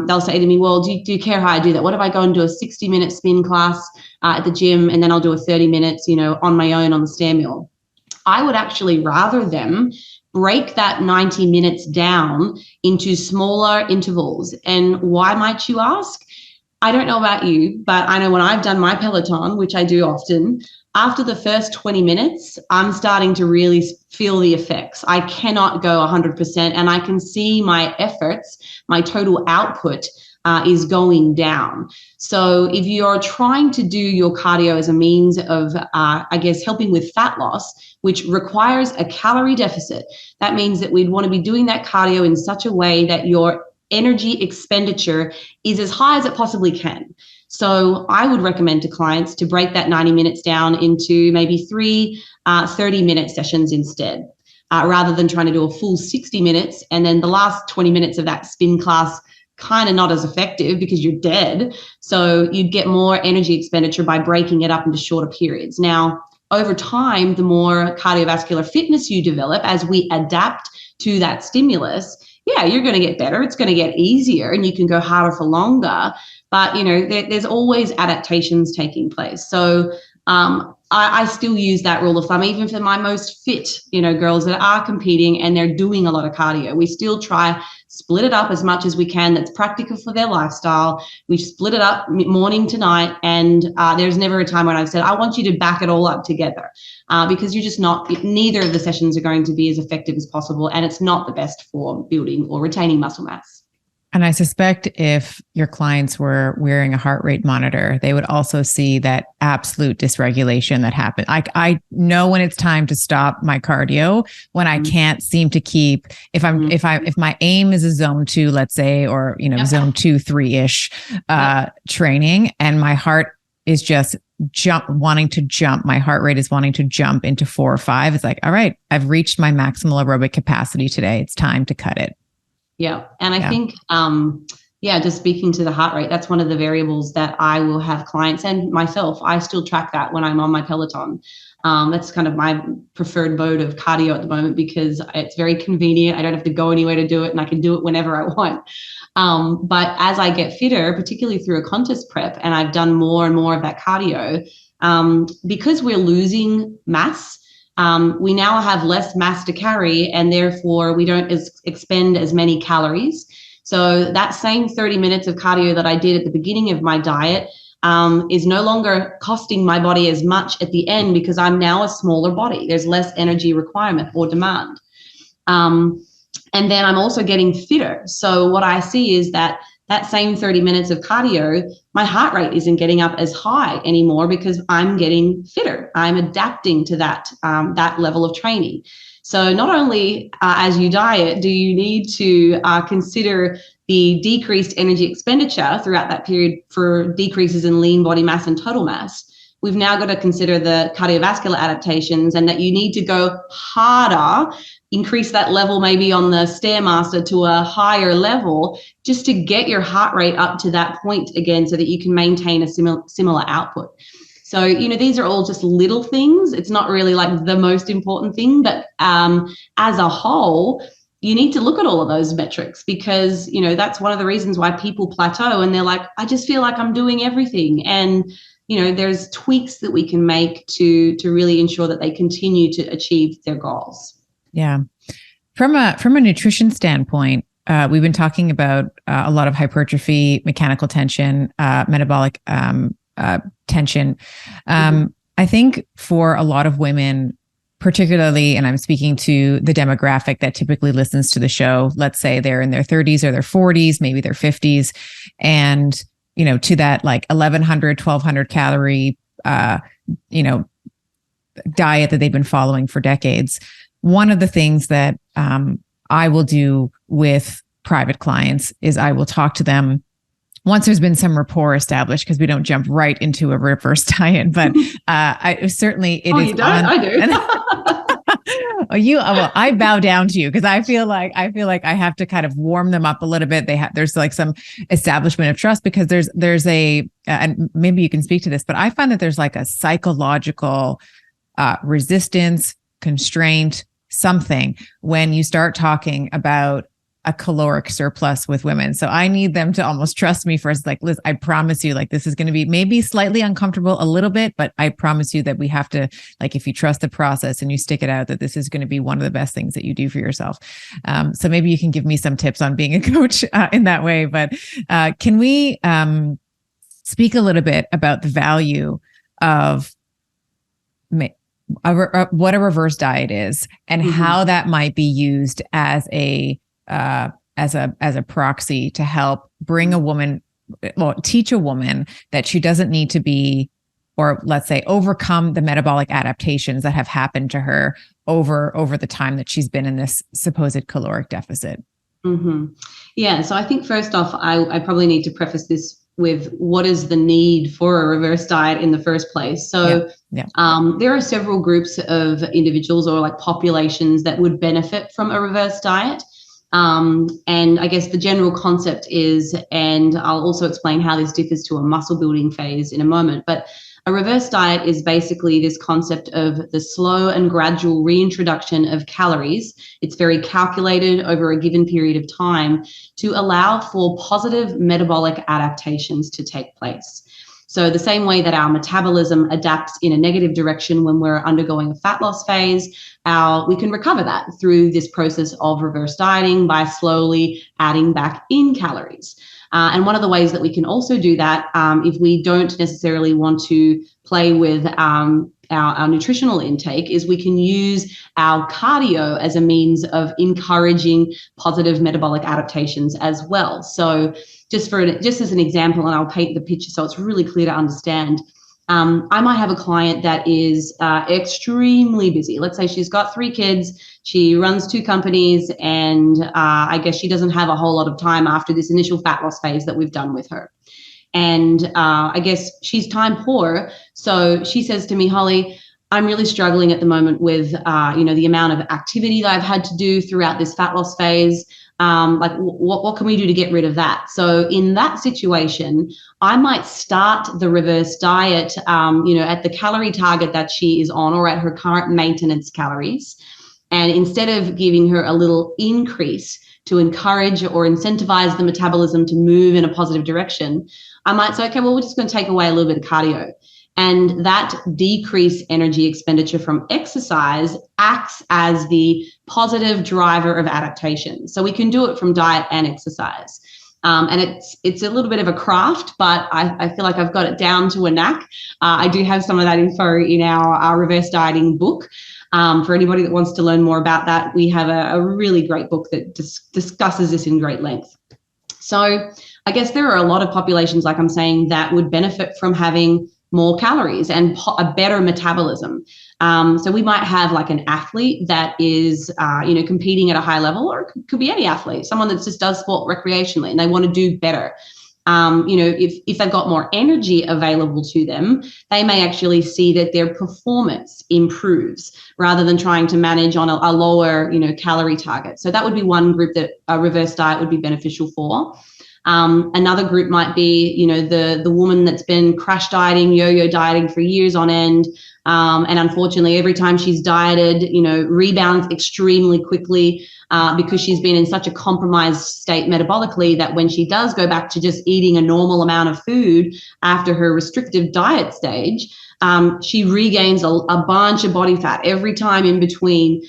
they'll say to me, well, do you care how I do that? What if I go and do a 60-minute spin class at the gym, and then I'll do a 30 minutes, on my own on the stair mill? I would actually rather them break that 90 minutes down into smaller intervals. And why, might you ask? I don't know about you, but I know when I've done my Peloton, which I do often, after the first 20 minutes, I'm starting to really feel the effects. I cannot go 100%, and I can see my efforts, my total output is going down. So if you're trying to do your cardio as a means of, helping with fat loss, which requires a calorie deficit, that means that we'd want to be doing that cardio in such a way that your energy expenditure is as high as it possibly can. So I would recommend to clients to break that 90 minutes down into maybe 3 30-minute sessions instead, rather than trying to do a full 60 minutes. And then the last 20 minutes of that spin class kind of not as effective because you're dead. So you'd get more energy expenditure by breaking it up into shorter periods. Now, over time, the more cardiovascular fitness you develop as we adapt to that stimulus, yeah, you're going to get better. It's going to get easier, and you can go harder for longer. But, there's always adaptations taking place. So I still use that rule of thumb, even for my most fit, girls that are competing and they're doing a lot of cardio. We still try split it up as much as we can. That's practical for their lifestyle. We split it up morning to night. And there's never a time when I've said, I want you to back it all up together because you're just not, neither of the sessions are going to be as effective as possible. And it's not the best for building or retaining muscle mass. And I suspect if your clients were wearing a heart rate monitor, they would also see that absolute dysregulation that happened. I know when it's time to stop my cardio, when I can't seem to keep, if my aim is a zone 2, let's say, or, zone 2, 3-ish training, and my heart is just wanting to jump. My heart rate is wanting to jump into 4 or 5. It's like, all right, I've reached my maximal aerobic capacity today. It's time to cut it. Yeah. And I think, just speaking to the heart rate, that's one of the variables that I will have clients and myself. I still track that when I'm on my Peloton. That's kind of my preferred mode of cardio at the moment because it's very convenient. I don't have to go anywhere to do it, and I can do it whenever I want. But as I get fitter, particularly through a contest prep, and I've done more and more of that cardio, because we're losing mass, we now have less mass to carry, and therefore we don't expend as many calories. So that same 30 minutes of cardio that I did at the beginning of my diet is no longer costing my body as much at the end, because I'm now a smaller body. There's less energy requirement or demand. And then I'm also getting fitter. So what I see is that same 30 minutes of cardio, my heart rate isn't getting up as high anymore because I'm getting fitter. I'm adapting to that level of training. So not only as you diet, do you need to consider the decreased energy expenditure throughout that period for decreases in lean body mass and total mass, we've now got to consider the cardiovascular adaptations, and that you need to go harder, increase that level maybe on the Stairmaster to a higher level, just to get your heart rate up to that point again, so that you can maintain a similar output. So, these are all just little things. It's not really like the most important thing, but as a whole, you need to look at all of those metrics, because, that's one of the reasons why people plateau and they're like, I just feel like I'm doing everything. And, there's tweaks that we can make to really ensure that they continue to achieve their goals. Yeah. From a nutrition standpoint, we've been talking about a lot of hypertrophy, mechanical tension, metabolic tension. I think for a lot of women, particularly, and I'm speaking to the demographic that typically listens to the show, let's say they're in their 30s or their 40s, maybe their 50s, and to that like 1,100, 1,200 calorie, diet that they've been following for decades. One of the things that I will do with private clients is I will talk to them once there's been some rapport established, because we don't jump right into a reverse diet. But I certainly it is. You don't? I do. I bow down to you, because I feel like I have to kind of warm them up a little bit. There's like some establishment of trust, because there's a and maybe you can speak to this, but I find that there's like a psychological resistance, constraint, something when you start talking about a caloric surplus with women. So I need them to almost trust me first. Like, Liz, I promise you, like, this is going to be maybe slightly uncomfortable a little bit, but I promise you that we have to, like, if you trust the process and you stick it out, that this is going to be one of the best things that you do for yourself. So maybe you can give me some tips on being a coach in that way. But can we speak a little bit about the value of what a reverse diet is, and how that might be used as a proxy to help bring a woman, teach a woman that she doesn't need to be, or let's say overcome the metabolic adaptations that have happened to her over the time that she's been in this supposed caloric deficit. Yeah. So I think first off, I probably need to preface this with what is the need for a reverse diet in the first place. So there are several groups of individuals or like populations that would benefit from a reverse diet. And I guess the general concept is, and I'll also explain how this differs to a muscle building phase in a moment, but a reverse diet is basically this concept of the slow and gradual reintroduction of calories. It's very calculated over a given period of time to allow for positive metabolic adaptations to take place. So the same way that our metabolism adapts in a negative direction when we're undergoing a fat loss phase, we can recover that through this process of reverse dieting by slowly adding back in calories. And one of the ways that we can also do that, if we don't necessarily want to play with our nutritional intake, is we can use our cardio as a means of encouraging positive metabolic adaptations as well. So just as an example, and I'll paint the picture so it's really clear to understand. I might have a client that is extremely busy. Let's say she's got 3 kids, she runs 2 companies, and I guess she doesn't have a whole lot of time after this initial fat loss phase that we've done with her. And I guess she's time poor. So she says to me, Holly, I'm really struggling at the moment with, the amount of activity that I've had to do throughout this fat loss phase. What can we do to get rid of that? So in that situation, I might start the reverse diet, at the calorie target that she is on, or at her current maintenance calories. And instead of giving her a little increase to encourage or incentivize the metabolism to move in a positive direction, I might say, okay, well, we're just going to take away a little bit of cardio. And that decreased energy expenditure from exercise acts as the positive driver of adaptation. So we can do it from diet and exercise. And it's a little bit of a craft, but I feel like I've got it down to a knack. I do have some of that info in our reverse dieting book. For anybody that wants to learn more about that, we have a really great book that discusses this in great length. So I guess there are a lot of populations, like I'm saying, that would benefit from having more calories and a better metabolism. So we might have like an athlete that is, competing at a high level, or it could be any athlete, someone that just does sport recreationally and they want to do better. If they've got more energy available to them, they may actually see that their performance improves rather than trying to manage on a lower, calorie target. So that would be one group that a reverse diet would be beneficial for. Another group might be, the woman that's been crash dieting, yo-yo dieting for years on end. And unfortunately, every time she's dieted, rebounds extremely quickly because she's been in such a compromised state metabolically that when she does go back to just eating a normal amount of food after her restrictive diet stage, she regains a bunch of body fat every time in between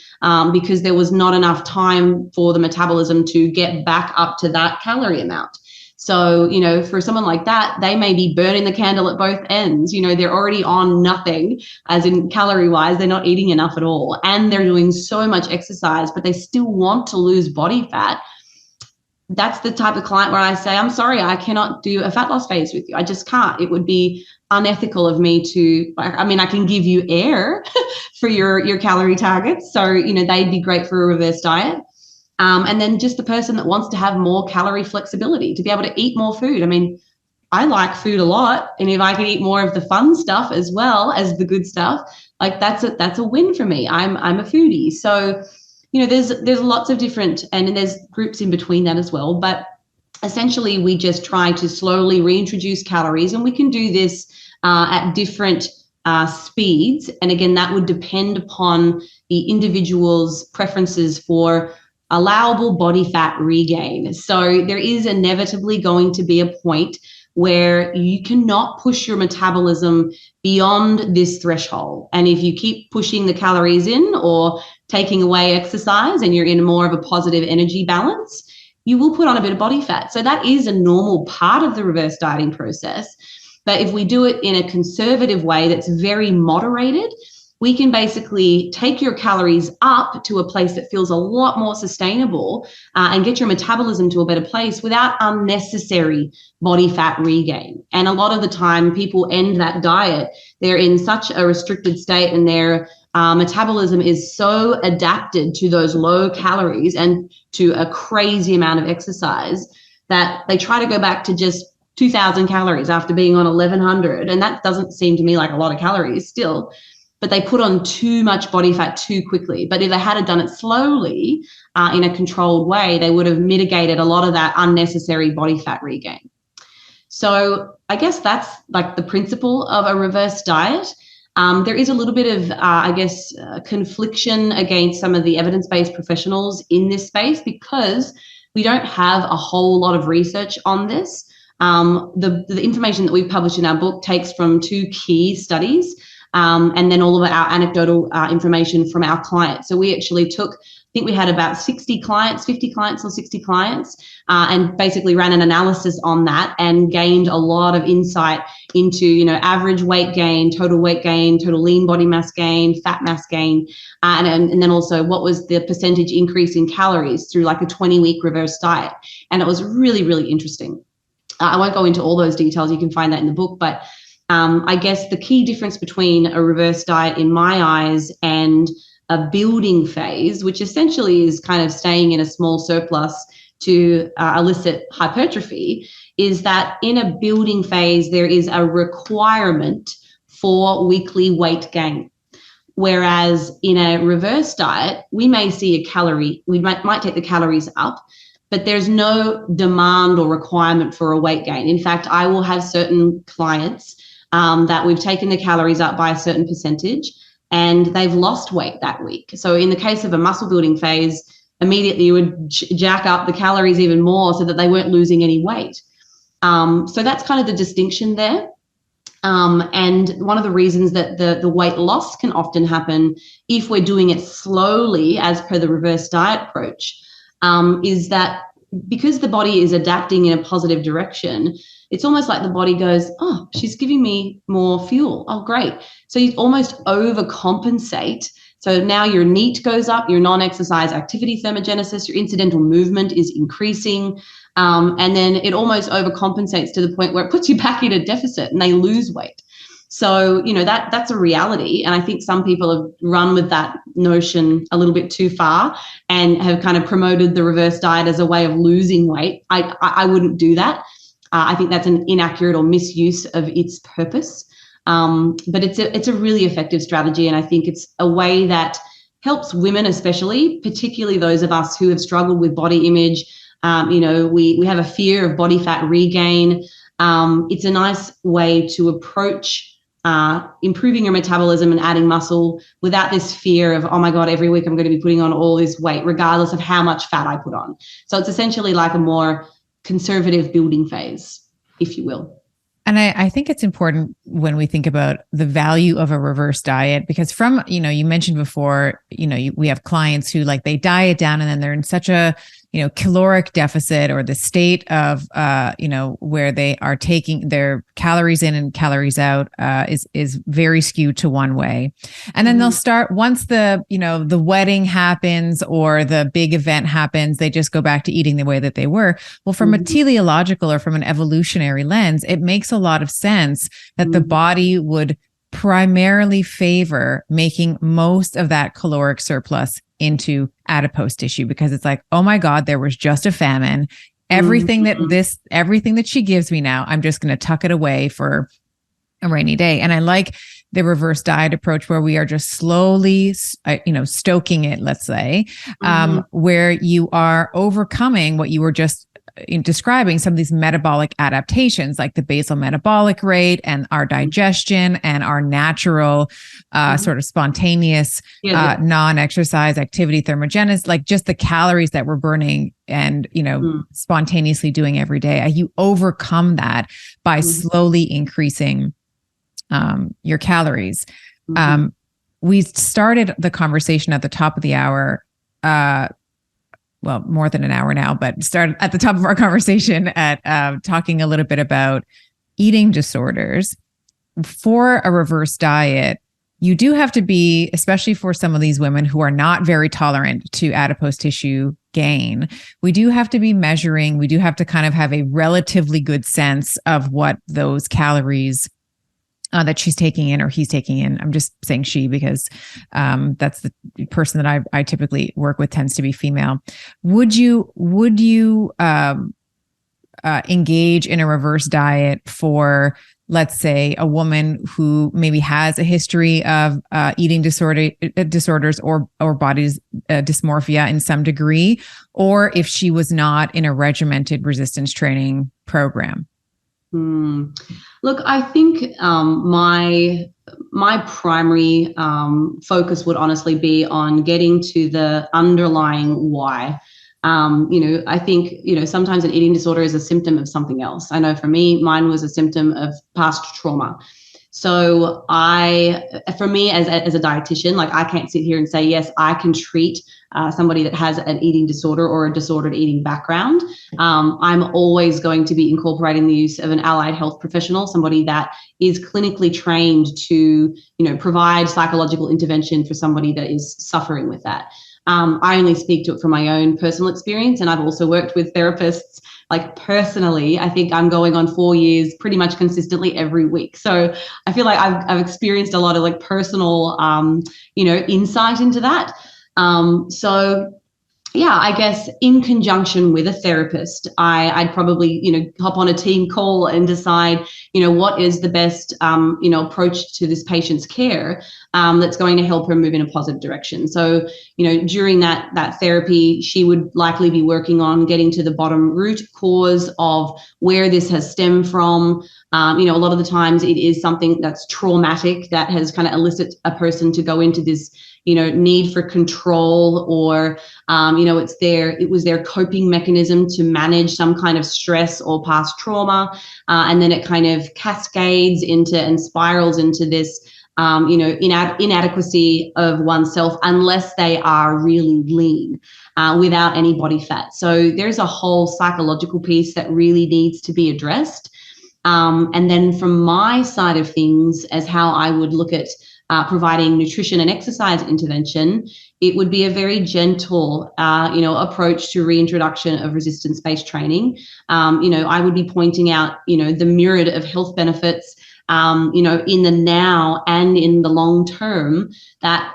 because there was not enough time for the metabolism to get back up to that calorie amount. So, for someone like that, they may be burning the candle at both ends. They're already on nothing, as in calorie wise, they're not eating enough at all. And they're doing so much exercise, but they still want to lose body fat. That's the type of client where I say, I'm sorry, I cannot do a fat loss phase with you. I just can't. It would be unethical of me to, I can give you air for your calorie targets. So, they'd be great for a reverse diet. And then just the person that wants to have more calorie flexibility, to be able to eat more food. I like food a lot. And if I can eat more of the fun stuff as well as the good stuff, like that's a win for me. I'm a foodie. So, there's lots of different, and there's groups in between that as well. But essentially, we just try to slowly reintroduce calories, and we can do this at different speeds. And again, that would depend upon the individual's preferences for allowable body fat regain. So there is inevitably going to be a point where you cannot push your metabolism beyond this threshold. And if you keep pushing the calories in or taking away exercise and you're in more of a positive energy balance, you will put on a bit of body fat. So that is a normal part of the reverse dieting process. But if we do it in a conservative way that's very moderated, we can basically take your calories up to a place that feels a lot more sustainable and get your metabolism to a better place without unnecessary body fat regain. And a lot of the time people end that diet, they're in such a restricted state and their metabolism is so adapted to those low calories and to a crazy amount of exercise that they try to go back to just 2,000 calories after being on 1,100. And that doesn't seem to me like a lot of calories still. But they put on too much body fat too quickly. But if they had done it slowly in a controlled way, they would have mitigated a lot of that unnecessary body fat regain. So I guess that's like the principle of a reverse diet. There is a little bit of, confliction against some of the evidence-based professionals in this space because we don't have a whole lot of research on this. The information that we've published in our book takes from 2 key studies. And then all of our anecdotal information from our clients. So we actually took, I think we had about 60 clients, 50 clients or 60 clients, and basically ran an analysis on that and gained a lot of insight into, average weight gain, total lean body mass gain, fat mass gain, and then also what was the percentage increase in calories through like a 20-week reverse diet. And it was really, really interesting. I won't go into all those details. You can find that in the book, but I guess the key difference between a reverse diet in my eyes and a building phase, which essentially is kind of staying in a small surplus to elicit hypertrophy, is that in a building phase, there is a requirement for weekly weight gain. Whereas in a reverse diet, we may see we might take the calories up, but there's no demand or requirement for a weight gain. In fact, I will have certain clients that we've taken the calories up by a certain percentage and they've lost weight that week. So in the case of a muscle building phase, immediately you would jack up the calories even more so that they weren't losing any weight. So that's kind of the distinction there. And one of the reasons that the weight loss can often happen if we're doing it slowly, as per the reverse diet approach, is that because the body is adapting in a positive direction, it's almost like the body goes, oh, she's giving me more fuel. Oh, great. So you almost overcompensate. So now your NEAT goes up, your non-exercise activity thermogenesis, your incidental movement is increasing. And then it almost overcompensates to the point where it puts you back in a deficit and they lose weight. So, that's a reality. And I think some people have run with that notion a little bit too far and have kind of promoted the reverse diet as a way of losing weight. I wouldn't do that. I think that's an inaccurate or misuse of its purpose. But it's a really effective strategy. And I think it's a way that helps women, especially, particularly those of us who have struggled with body image. We have a fear of body fat regain. It's a nice way to approach improving your metabolism and adding muscle without this fear of, oh my God, every week I'm going to be putting on all this weight, regardless of how much fat I put on. So it's essentially like a more conservative building phase, if you will. And I think it's important when we think about the value of a reverse diet, because from, you mentioned before, we have clients who they diet down and then they're in such a, caloric deficit, or the state of, where they are taking their calories in and calories out is very skewed to one way. And then they'll start, once the wedding happens or the big event happens, they just go back to eating the way that they were. Well, from a teleological or from an evolutionary lens, it makes a lot of sense that the body would primarily favor making most of that caloric surplus into adipose tissue, because it's like, oh my God, there was just a famine. Everything that she gives me now, I'm just going to tuck it away for a rainy day. And I like the reverse diet approach where we are just slowly, stoking it, let's say, where you are overcoming what you were just in describing, some of these metabolic adaptations, like the basal metabolic rate and our digestion and our natural, sort of spontaneous, non-exercise activity thermogenesis, like just the calories that we're burning and, spontaneously doing every day. You overcome that by slowly increasing your calories. We started the conversation at the top of the hour, well, more than an hour now, but started at the top of our conversation at talking a little bit about eating disorders. For a reverse diet, you do have to be, especially for some of these women who are not very tolerant to adipose tissue gain, we do have to be measuring, we do have to kind of have a relatively good sense of what those calories that she's taking in or he's taking in. I'm just saying she because that's the person that I typically work with tends to be female. Would you engage in a reverse diet for, let's say, a woman who maybe has a history of eating disorders or body dysmorphia in some degree, or if she was not in a regimented resistance training program? Look, I think my primary focus would honestly be on getting to the underlying why. I think, sometimes an eating disorder is a symptom of something else. I know for me, mine was a symptom of past trauma. So for me as a dietitian, I can't sit here and say, yes, I can treat somebody that has an eating disorder or a disordered eating background. I'm always going to be incorporating the use of an allied health professional, somebody that is clinically trained to, provide psychological intervention for somebody that is suffering with that. I only speak to it from my own personal experience, and I've also worked with therapists. Personally, I think I'm going on 4 years pretty much consistently every week. So I feel like I've experienced a lot of personal, insight into that. So yeah, I guess in conjunction with a therapist, I'd probably, hop on a team call and decide, what is the best, approach to this patient's care that's going to help her move in a positive direction. So, during that therapy, she would likely be working on getting to the bottom root cause of where this has stemmed from. A lot of the times it is something that's traumatic that has kind of elicited a person to go into this, need for control, or, it was their coping mechanism to manage some kind of stress or past trauma. And then it kind of cascades into and spirals into this, inadequacy of oneself unless they are really lean, without any body fat. So there's a whole psychological piece that really needs to be addressed. And then from my side of things, as how I would look at providing nutrition and exercise intervention, it would be a very gentle, approach to reintroduction of resistance-based training. I would be pointing out, the myriad of health benefits, in the now and in the long term that,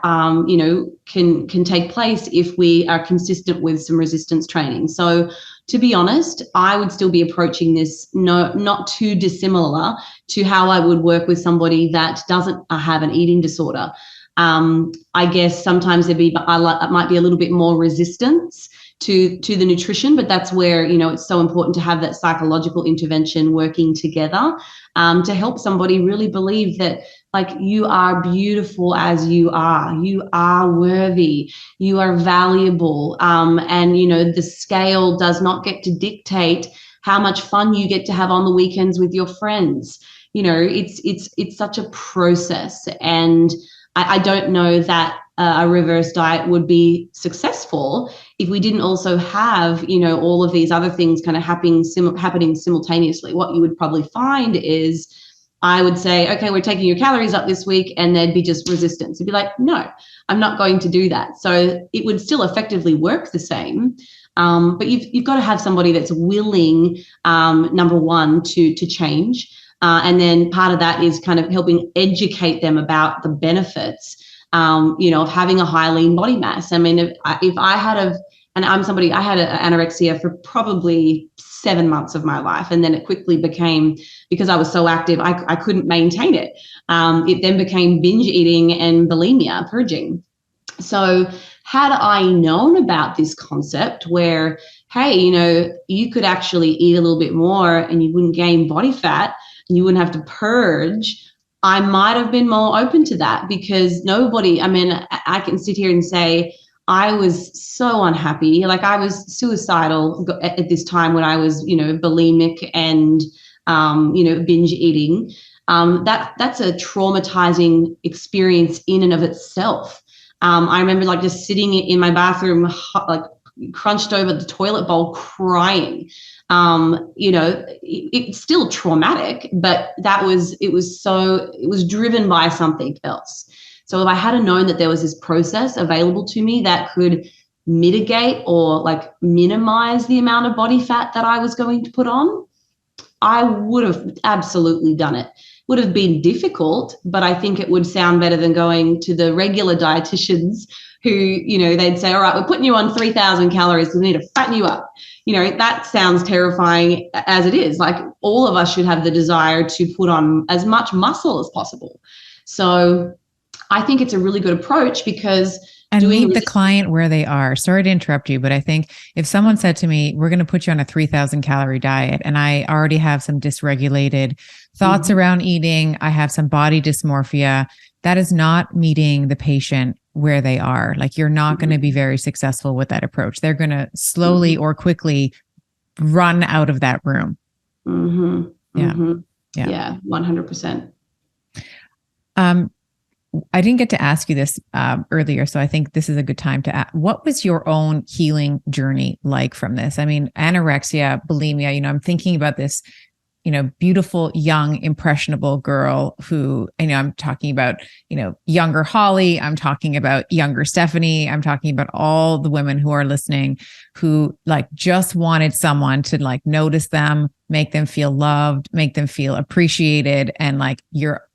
can take place if we are consistent with some resistance training. So to be honest, I would still be approaching this not too dissimilar to how I would work with somebody that doesn't have an eating disorder. I guess sometimes it might be a little bit more resistance to the nutrition, but that's where, it's so important to have that psychological intervention working together, to help somebody really believe that, like, you are beautiful as you are worthy, you are valuable. And, the scale does not get to dictate how much fun you get to have on the weekends with your friends. It's such a process. And I don't know that a reverse diet would be successful if we didn't also have, all of these other things kind of happening simultaneously. What you would probably find is, I would say, okay, we're taking your calories up this week, and there'd be just resistance. It'd be like, no, I'm not going to do that. So it would still effectively work the same. But you've got to have somebody that's willing, number one, to change. And then part of that is kind of helping educate them about the benefits, of having a high lean body mass. I mean, if I had I had anorexia for probably 7 months of my life. And then it quickly became, because I was so active, I couldn't maintain it. It then became binge eating and bulimia, purging. So had I known about this concept where, hey, you could actually eat a little bit more and you wouldn't gain body fat and you wouldn't have to purge, I might have been more open to that, because I can sit here and say, I was so unhappy. Like, I was suicidal at this time when I was, bulimic and, binge eating. That's a traumatizing experience in and of itself. I remember just sitting in my bathroom, crunched over the toilet bowl, crying. It's still traumatic, but it was driven by something else. So if I had known that there was this process available to me that could mitigate or minimize the amount of body fat that I was going to put on, I would have absolutely done it. Would have been difficult, but I think it would sound better than going to the regular dietitians who, they'd say, all right, we're putting you on 3,000 calories because we need to fatten you up. That sounds terrifying as it is. Like, all of us should have the desire to put on as much muscle as possible. So I think it's a really good approach, because and meet the client where they are. Sorry to interrupt you, but I think if someone said to me, we're going to put you on a 3,000 calorie diet, and I already have some dysregulated thoughts around eating, I have some body dysmorphia, that is not meeting the patient where they are. Like, you're not going to be very successful with that approach. They're going to slowly or quickly run out of that room. Yeah, 100%. I didn't get to ask you this earlier, so I think this is a good time to ask. What was your own healing journey like from this? I mean, anorexia, bulimia, I'm thinking about this, beautiful, young, impressionable girl who, I'm talking about, younger Holly, I'm talking about younger Stephanie, I'm talking about all the women who are listening who just wanted someone to notice them, make them feel loved, make them feel appreciated, and you're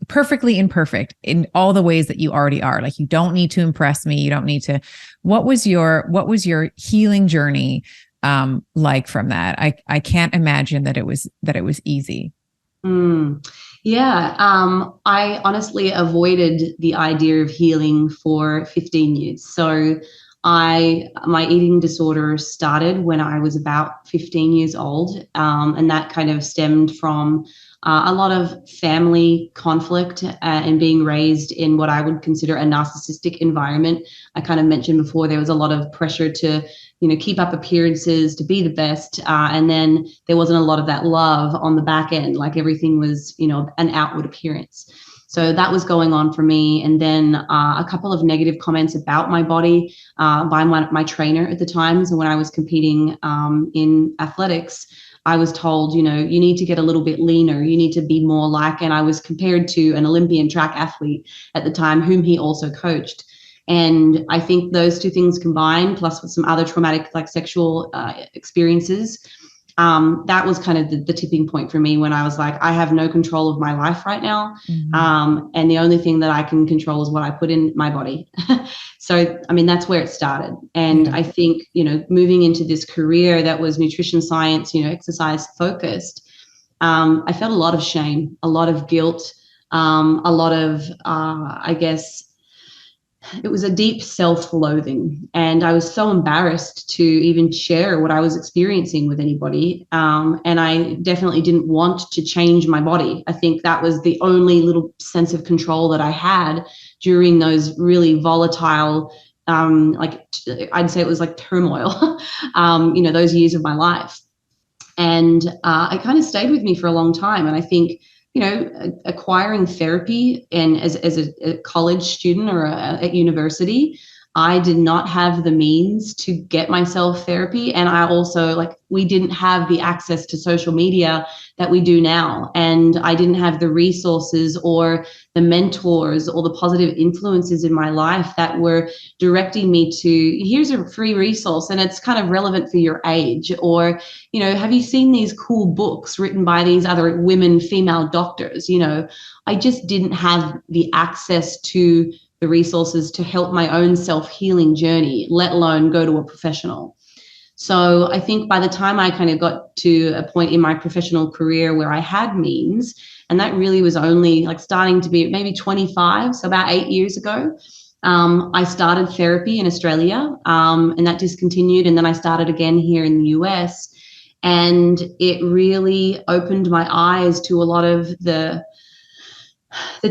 perfectly imperfect in all the ways that you already are. You don't need to impress me. You don't need to. What was your healing journey like from that? I can't imagine that it was easy. Yeah. I honestly avoided the idea of healing for 15 years. So my eating disorder started when I was about 15 years old. And that kind of stemmed from, a lot of family conflict and being raised in what I would consider a narcissistic environment. I kind of mentioned before, there was a lot of pressure to, keep up appearances, to be the best. And then there wasn't a lot of that love on the back end, like everything was, an outward appearance. So that was going on for me. And then a couple of negative comments about my body by my trainer at the time. So when I was competing in athletics, I was told, you need to get a little bit leaner. You need to be more like, and I was compared to an Olympian track athlete at the time, whom he also coached. And I think those two things combined, plus with some other traumatic, like sexual experiences, that was kind of the tipping point for me when I was like, I have no control of my life right now. And the only thing that I can control is what I put in my body. So, I mean, that's where it started. And I think, moving into this career that was nutrition science, exercise focused, I felt a lot of shame, a lot of guilt, a lot of, I guess, it was a deep self-loathing, and I was so embarrassed to even share what I was experiencing with anybody. And I definitely didn't want to change my body. I think that was the only little sense of control that I had during those really volatile, I'd say it was like turmoil, those years of my life. And it kind of stayed with me for a long time. And I think, acquiring therapy and as a college student or at university, I did not have the means to get myself therapy. And I also, we didn't have the access to social media that we do now. And I didn't have the resources or the mentors or the positive influences in my life that were directing me to, here's a free resource and it's kind of relevant for your age. Or, have you seen these cool books written by these other women, female doctors? I just didn't have the access to the resources to help my own self-healing journey, let alone go to a professional. So I think by the time I kind of got to a point in my professional career where I had means, and that really was only starting to be maybe 25, so about 8 years ago, I started therapy in Australia, and that discontinued. And then I started again here in the US. And it really opened my eyes to a lot of the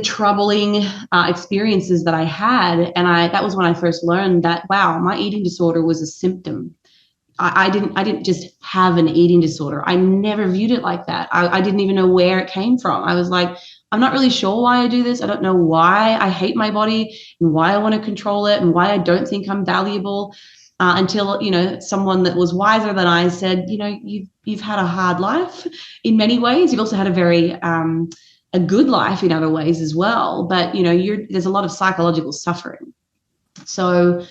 troubling experiences that I had. And that was when I first learned that, wow, my eating disorder was a symptom. I didn't just have an eating disorder. I never viewed it like that. I didn't even know where it came from. I was like, I'm not really sure why I do this. I don't know why I hate my body and why I want to control it and why I don't think I'm valuable. Until, someone that was wiser than I said, you've had a hard life in many ways. You've also had a very a good life in other ways as well. But, there's a lot of psychological suffering. So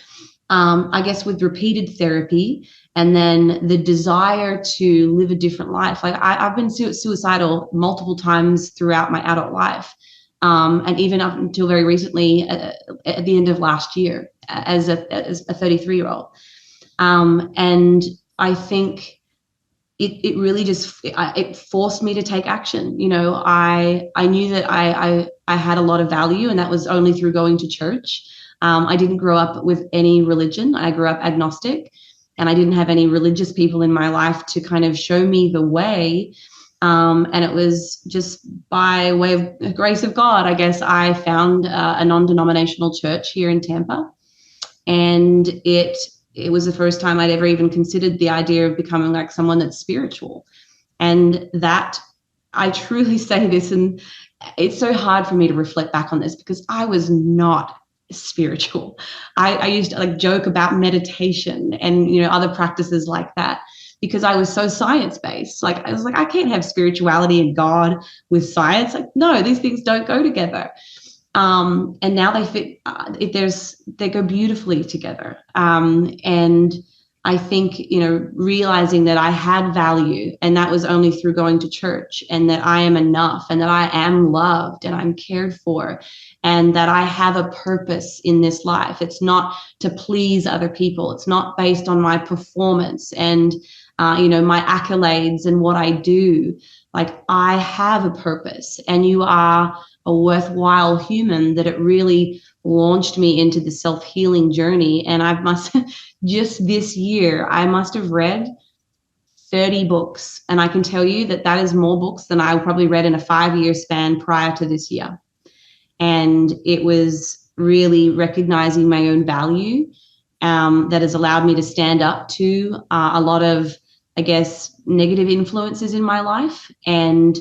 I guess with repeated therapy and then the desire to live a different life, I've been suicidal multiple times throughout my adult life. And even up until very recently at the end of last year as a 33-year-old. And I think it really just, it forced me to take action. I knew that I had a lot of value, and that was only through going to church. I didn't grow up with any religion. I grew up agnostic, and I didn't have any religious people in my life to kind of show me the way. And it was just by way of the grace of God, I guess, I found a non-denominational church here in Tampa. And it was the first time I'd ever even considered the idea of becoming like someone that's spiritual. And that, I truly say this, and it's so hard for me to reflect back on this because I was not spiritual. I used to joke about meditation and, other practices like that because I was so science-based. I was like, I can't have spirituality and God with science. No, these things don't go together. And now they fit, they go beautifully together. And I think, realizing that I had value, and that was only through going to church, and that I am enough, and that I am loved and I'm cared for, and that I have a purpose in this life. It's not to please other people. It's not based on my performance and, my accolades and what I do. I have a purpose, and you are a worthwhile human. That it really launched me into the self-healing journey. And just this year, I must have read 30 books. And I can tell you that that is more books than I probably read in a 5-year span prior to this year. And it was really recognizing my own value that has allowed me to stand up to a lot of, I guess, negative influences in my life and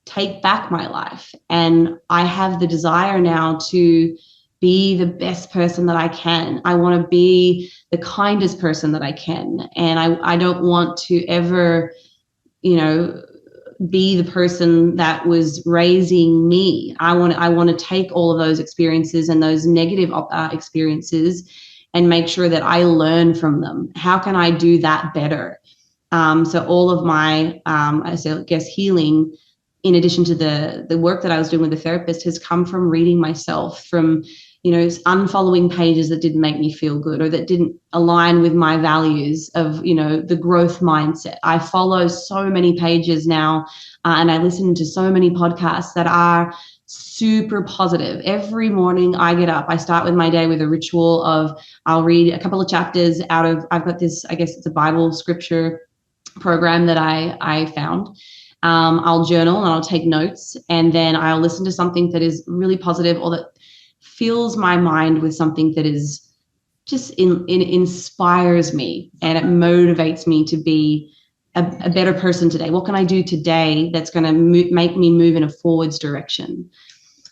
take back my life. And I have the desire now to be the best person that I can. I want to be the kindest person that I can. And I don't want to ever, be the person that was raising me. I want to take all of those experiences and those negative experiences and make sure that I learn from them. How can I do that better? So all of my, I guess, healing, in addition to the work that I was doing with the therapist, has come from reading myself, from, unfollowing pages that didn't make me feel good or that didn't align with my values of, the growth mindset. I follow so many pages now, and I listen to so many podcasts that are super positive. Every morning I get up, I start with my day with a ritual of, I'll read a couple of chapters out of, I've got this, I guess it's a Bible scripture program that I found. I'll journal and I'll take notes, and then I'll listen to something that is really positive or that fills my mind with something that is just inspires me, and it motivates me to be a better person today. What can I do today that's going to make me move in a forwards direction?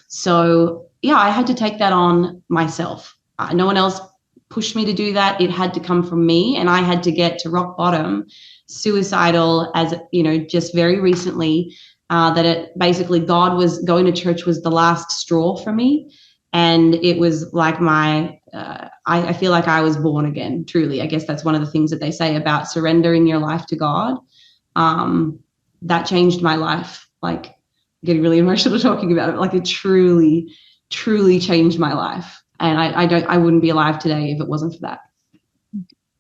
So yeah, I had to take that on myself. No one else pushed me to do that. It had to come from me, and I had to get to rock bottom, suicidal, as just very recently, that it basically, God was going to church was the last straw for me. And it was like I feel like I was born again, truly. I guess that's one of the things that they say about surrendering your life to God. That changed my life. Like, getting really emotional talking about it. Like, it truly, truly changed my life. And I wouldn't be alive today if it wasn't for that.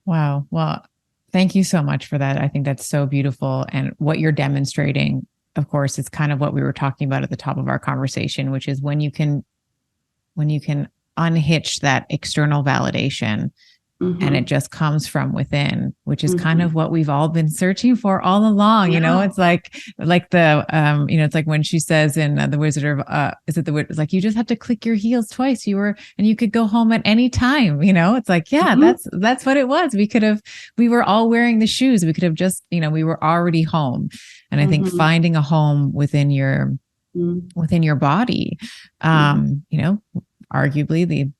Wow. Well, thank you so much for that. I think that's so beautiful. And what you're demonstrating, of course, is kind of what we were talking about at the top of our conversation, which is when you can unhitch that external validation, and it just comes from within, which is kind of what we've all been searching for all along. It's like the, it's like when she says in The Wizard of, it's like, you just have to click your heels twice. And you could go home at any time, it's like, yeah, that's what it was. We were all wearing the shoes. We could have just, we were already home. And I think finding a home within your body, arguably the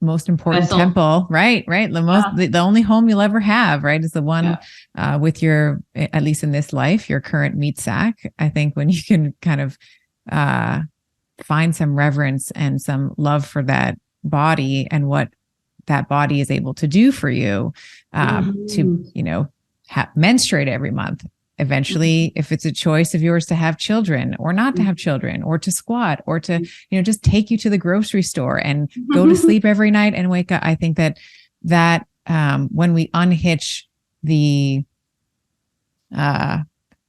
most important temple, right? The only home you'll ever have, right, is the one with your, at least in this life, your current meat sack. I think when you can kind of find some reverence and some love for that body and what that body is able to do for you, to menstruate every month. Eventually, if it's a choice of yours to have children or not to have children, or to squat, or to, just take you to the grocery store and go to sleep every night and wake up. I think that when we unhitch the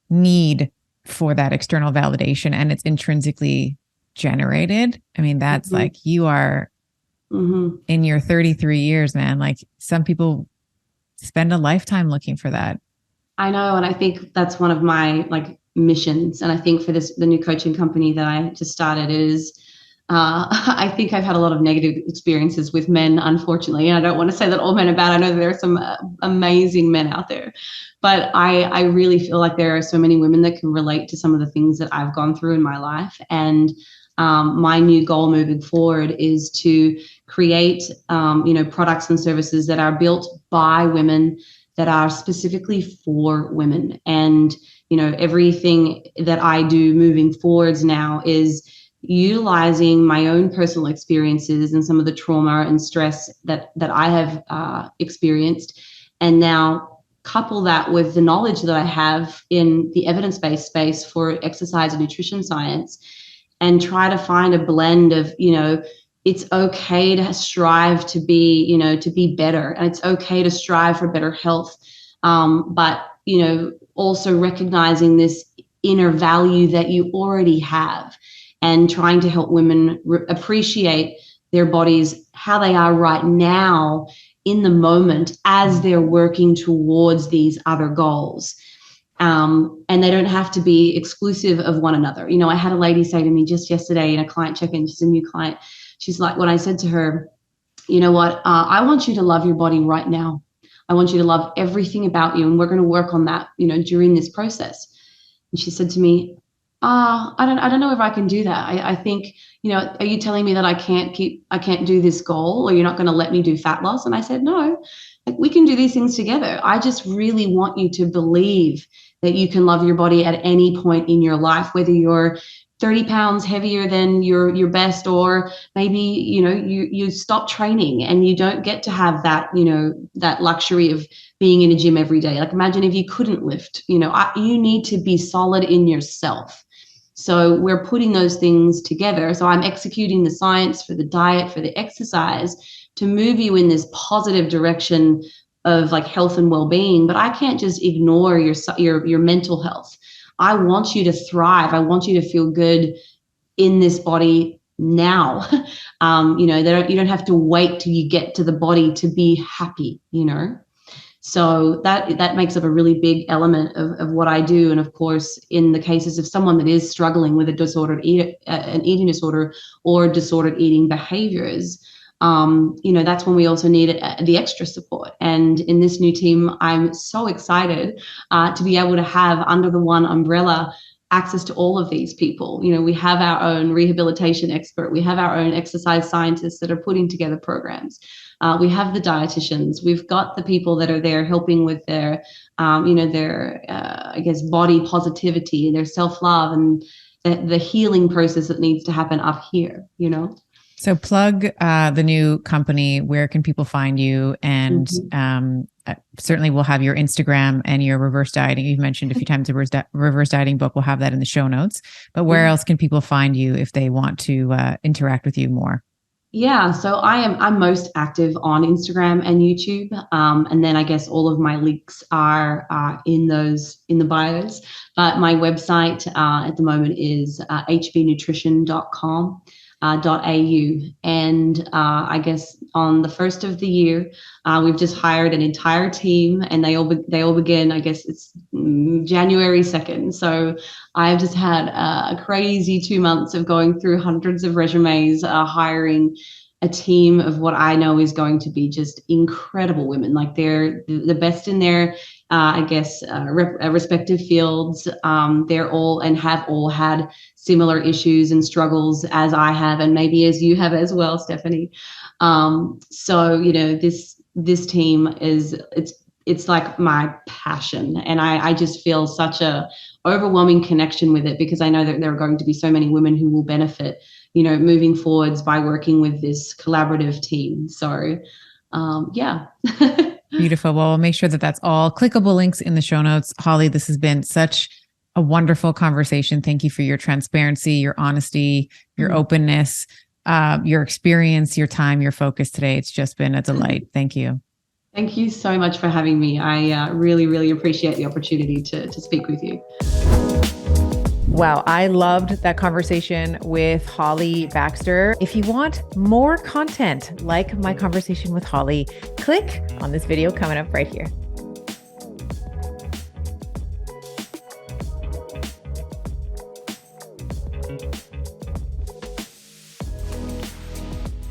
need for that external validation, and it's intrinsically generated, I mean, that's like, you are in your 33 years, man. Like, some people spend a lifetime looking for that. I know. And I think that's one of my missions. And I think for the new coaching company that I just started is, I think I've had a lot of negative experiences with men, unfortunately. And I don't want to say that all men are bad. I know that there are some amazing men out there, but I really feel like there are so many women that can relate to some of the things that I've gone through in my life. And my new goal moving forward is to create, products and services that are built by women, that are specifically for women. And, everything that I do moving forwards now is utilizing my own personal experiences and some of the trauma and stress that I have experienced, and now couple that with the knowledge that I have in the evidence-based space for exercise and nutrition science, and try to find a blend of, it's okay to strive to be better, and it's okay to strive for better health. But, also recognizing this inner value that you already have, and trying to help women appreciate their bodies, how they are right now in the moment as they're working towards these other goals. And they don't have to be exclusive of one another. You know, I had a lady say to me just yesterday in a client check-in, she's a new client. She's like, when I said to her, you know what, I want you to love your body right now. I want you to love everything about you. And we're going to work on that, you know, during this process. And she said to me, I don't know if I can do that. I think, you know, are you telling me that I can't do this goal, or you're not going to let me do fat loss? And I said, no, like, we can do these things together. I just really want you to believe that you can love your body at any point in your life, whether you're 30 pounds heavier than your best, or maybe, you know, you stop training and you don't get to have that, you know, that luxury of being in a gym every day. Like, imagine if you couldn't lift, you know, you need to be solid in yourself. So we're putting those things together. So I'm executing the science for the diet, for the exercise, to move you in this positive direction of like health and well-being. But I can't just ignore your mental health. I want you to thrive. I want you to feel good in this body now. You know, you don't have to wait till you get to the body to be happy, you know. So that makes up a really big element of what I do. And of course, in the cases of someone that is struggling with an eating disorder or disordered eating behaviors, you know, that's when we also need the extra support. And in this new team, I'm so excited to be able to have under the one umbrella access to all of these people. You know, we have our own rehabilitation expert. We have our own exercise scientists that are putting together programs. We have the dietitians. We've got the people that are there helping with their, you know, their, I guess, body positivity, their self-love, and the healing process that needs to happen up here, you know? So plug the new company. Where can people find you? And certainly we'll have your Instagram and your reverse dieting. You've mentioned a few times the reverse dieting book. We'll have that in the show notes. But where else can people find you if they want to interact with you more? Yeah, so I'm most active on Instagram and YouTube, and then I guess all of my links are in the bios. But my website at the moment is hbnutrition.com. .au, and I guess on the first of the year, we've just hired an entire team, and they all begin. I guess it's January 2nd. So I've just had a crazy 2 months of going through hundreds of resumes, hiring a team of what I know is going to be just incredible women. Like, they're the best in their, I guess, respective fields. They're all and have all had similar issues and struggles as I have, and maybe as you have as well, Stephanie. So, you know, this team it's like my passion, and I just feel such a overwhelming connection with it, because I know that there are going to be so many women who will benefit, you know, moving forwards by working with this collaborative team. So, yeah. Beautiful. Well, we'll make sure that that's all clickable links in the show notes. Holly, this has been such a wonderful conversation. Thank you for your transparency, your honesty, your openness, your experience, your time, your focus today. It's just been a delight. Thank you. Thank you so much for having me. I really, really appreciate the opportunity to speak with you. Wow, I loved that conversation with Holly Baxter. If you want more content like my conversation with Holly, click on this video coming up right here.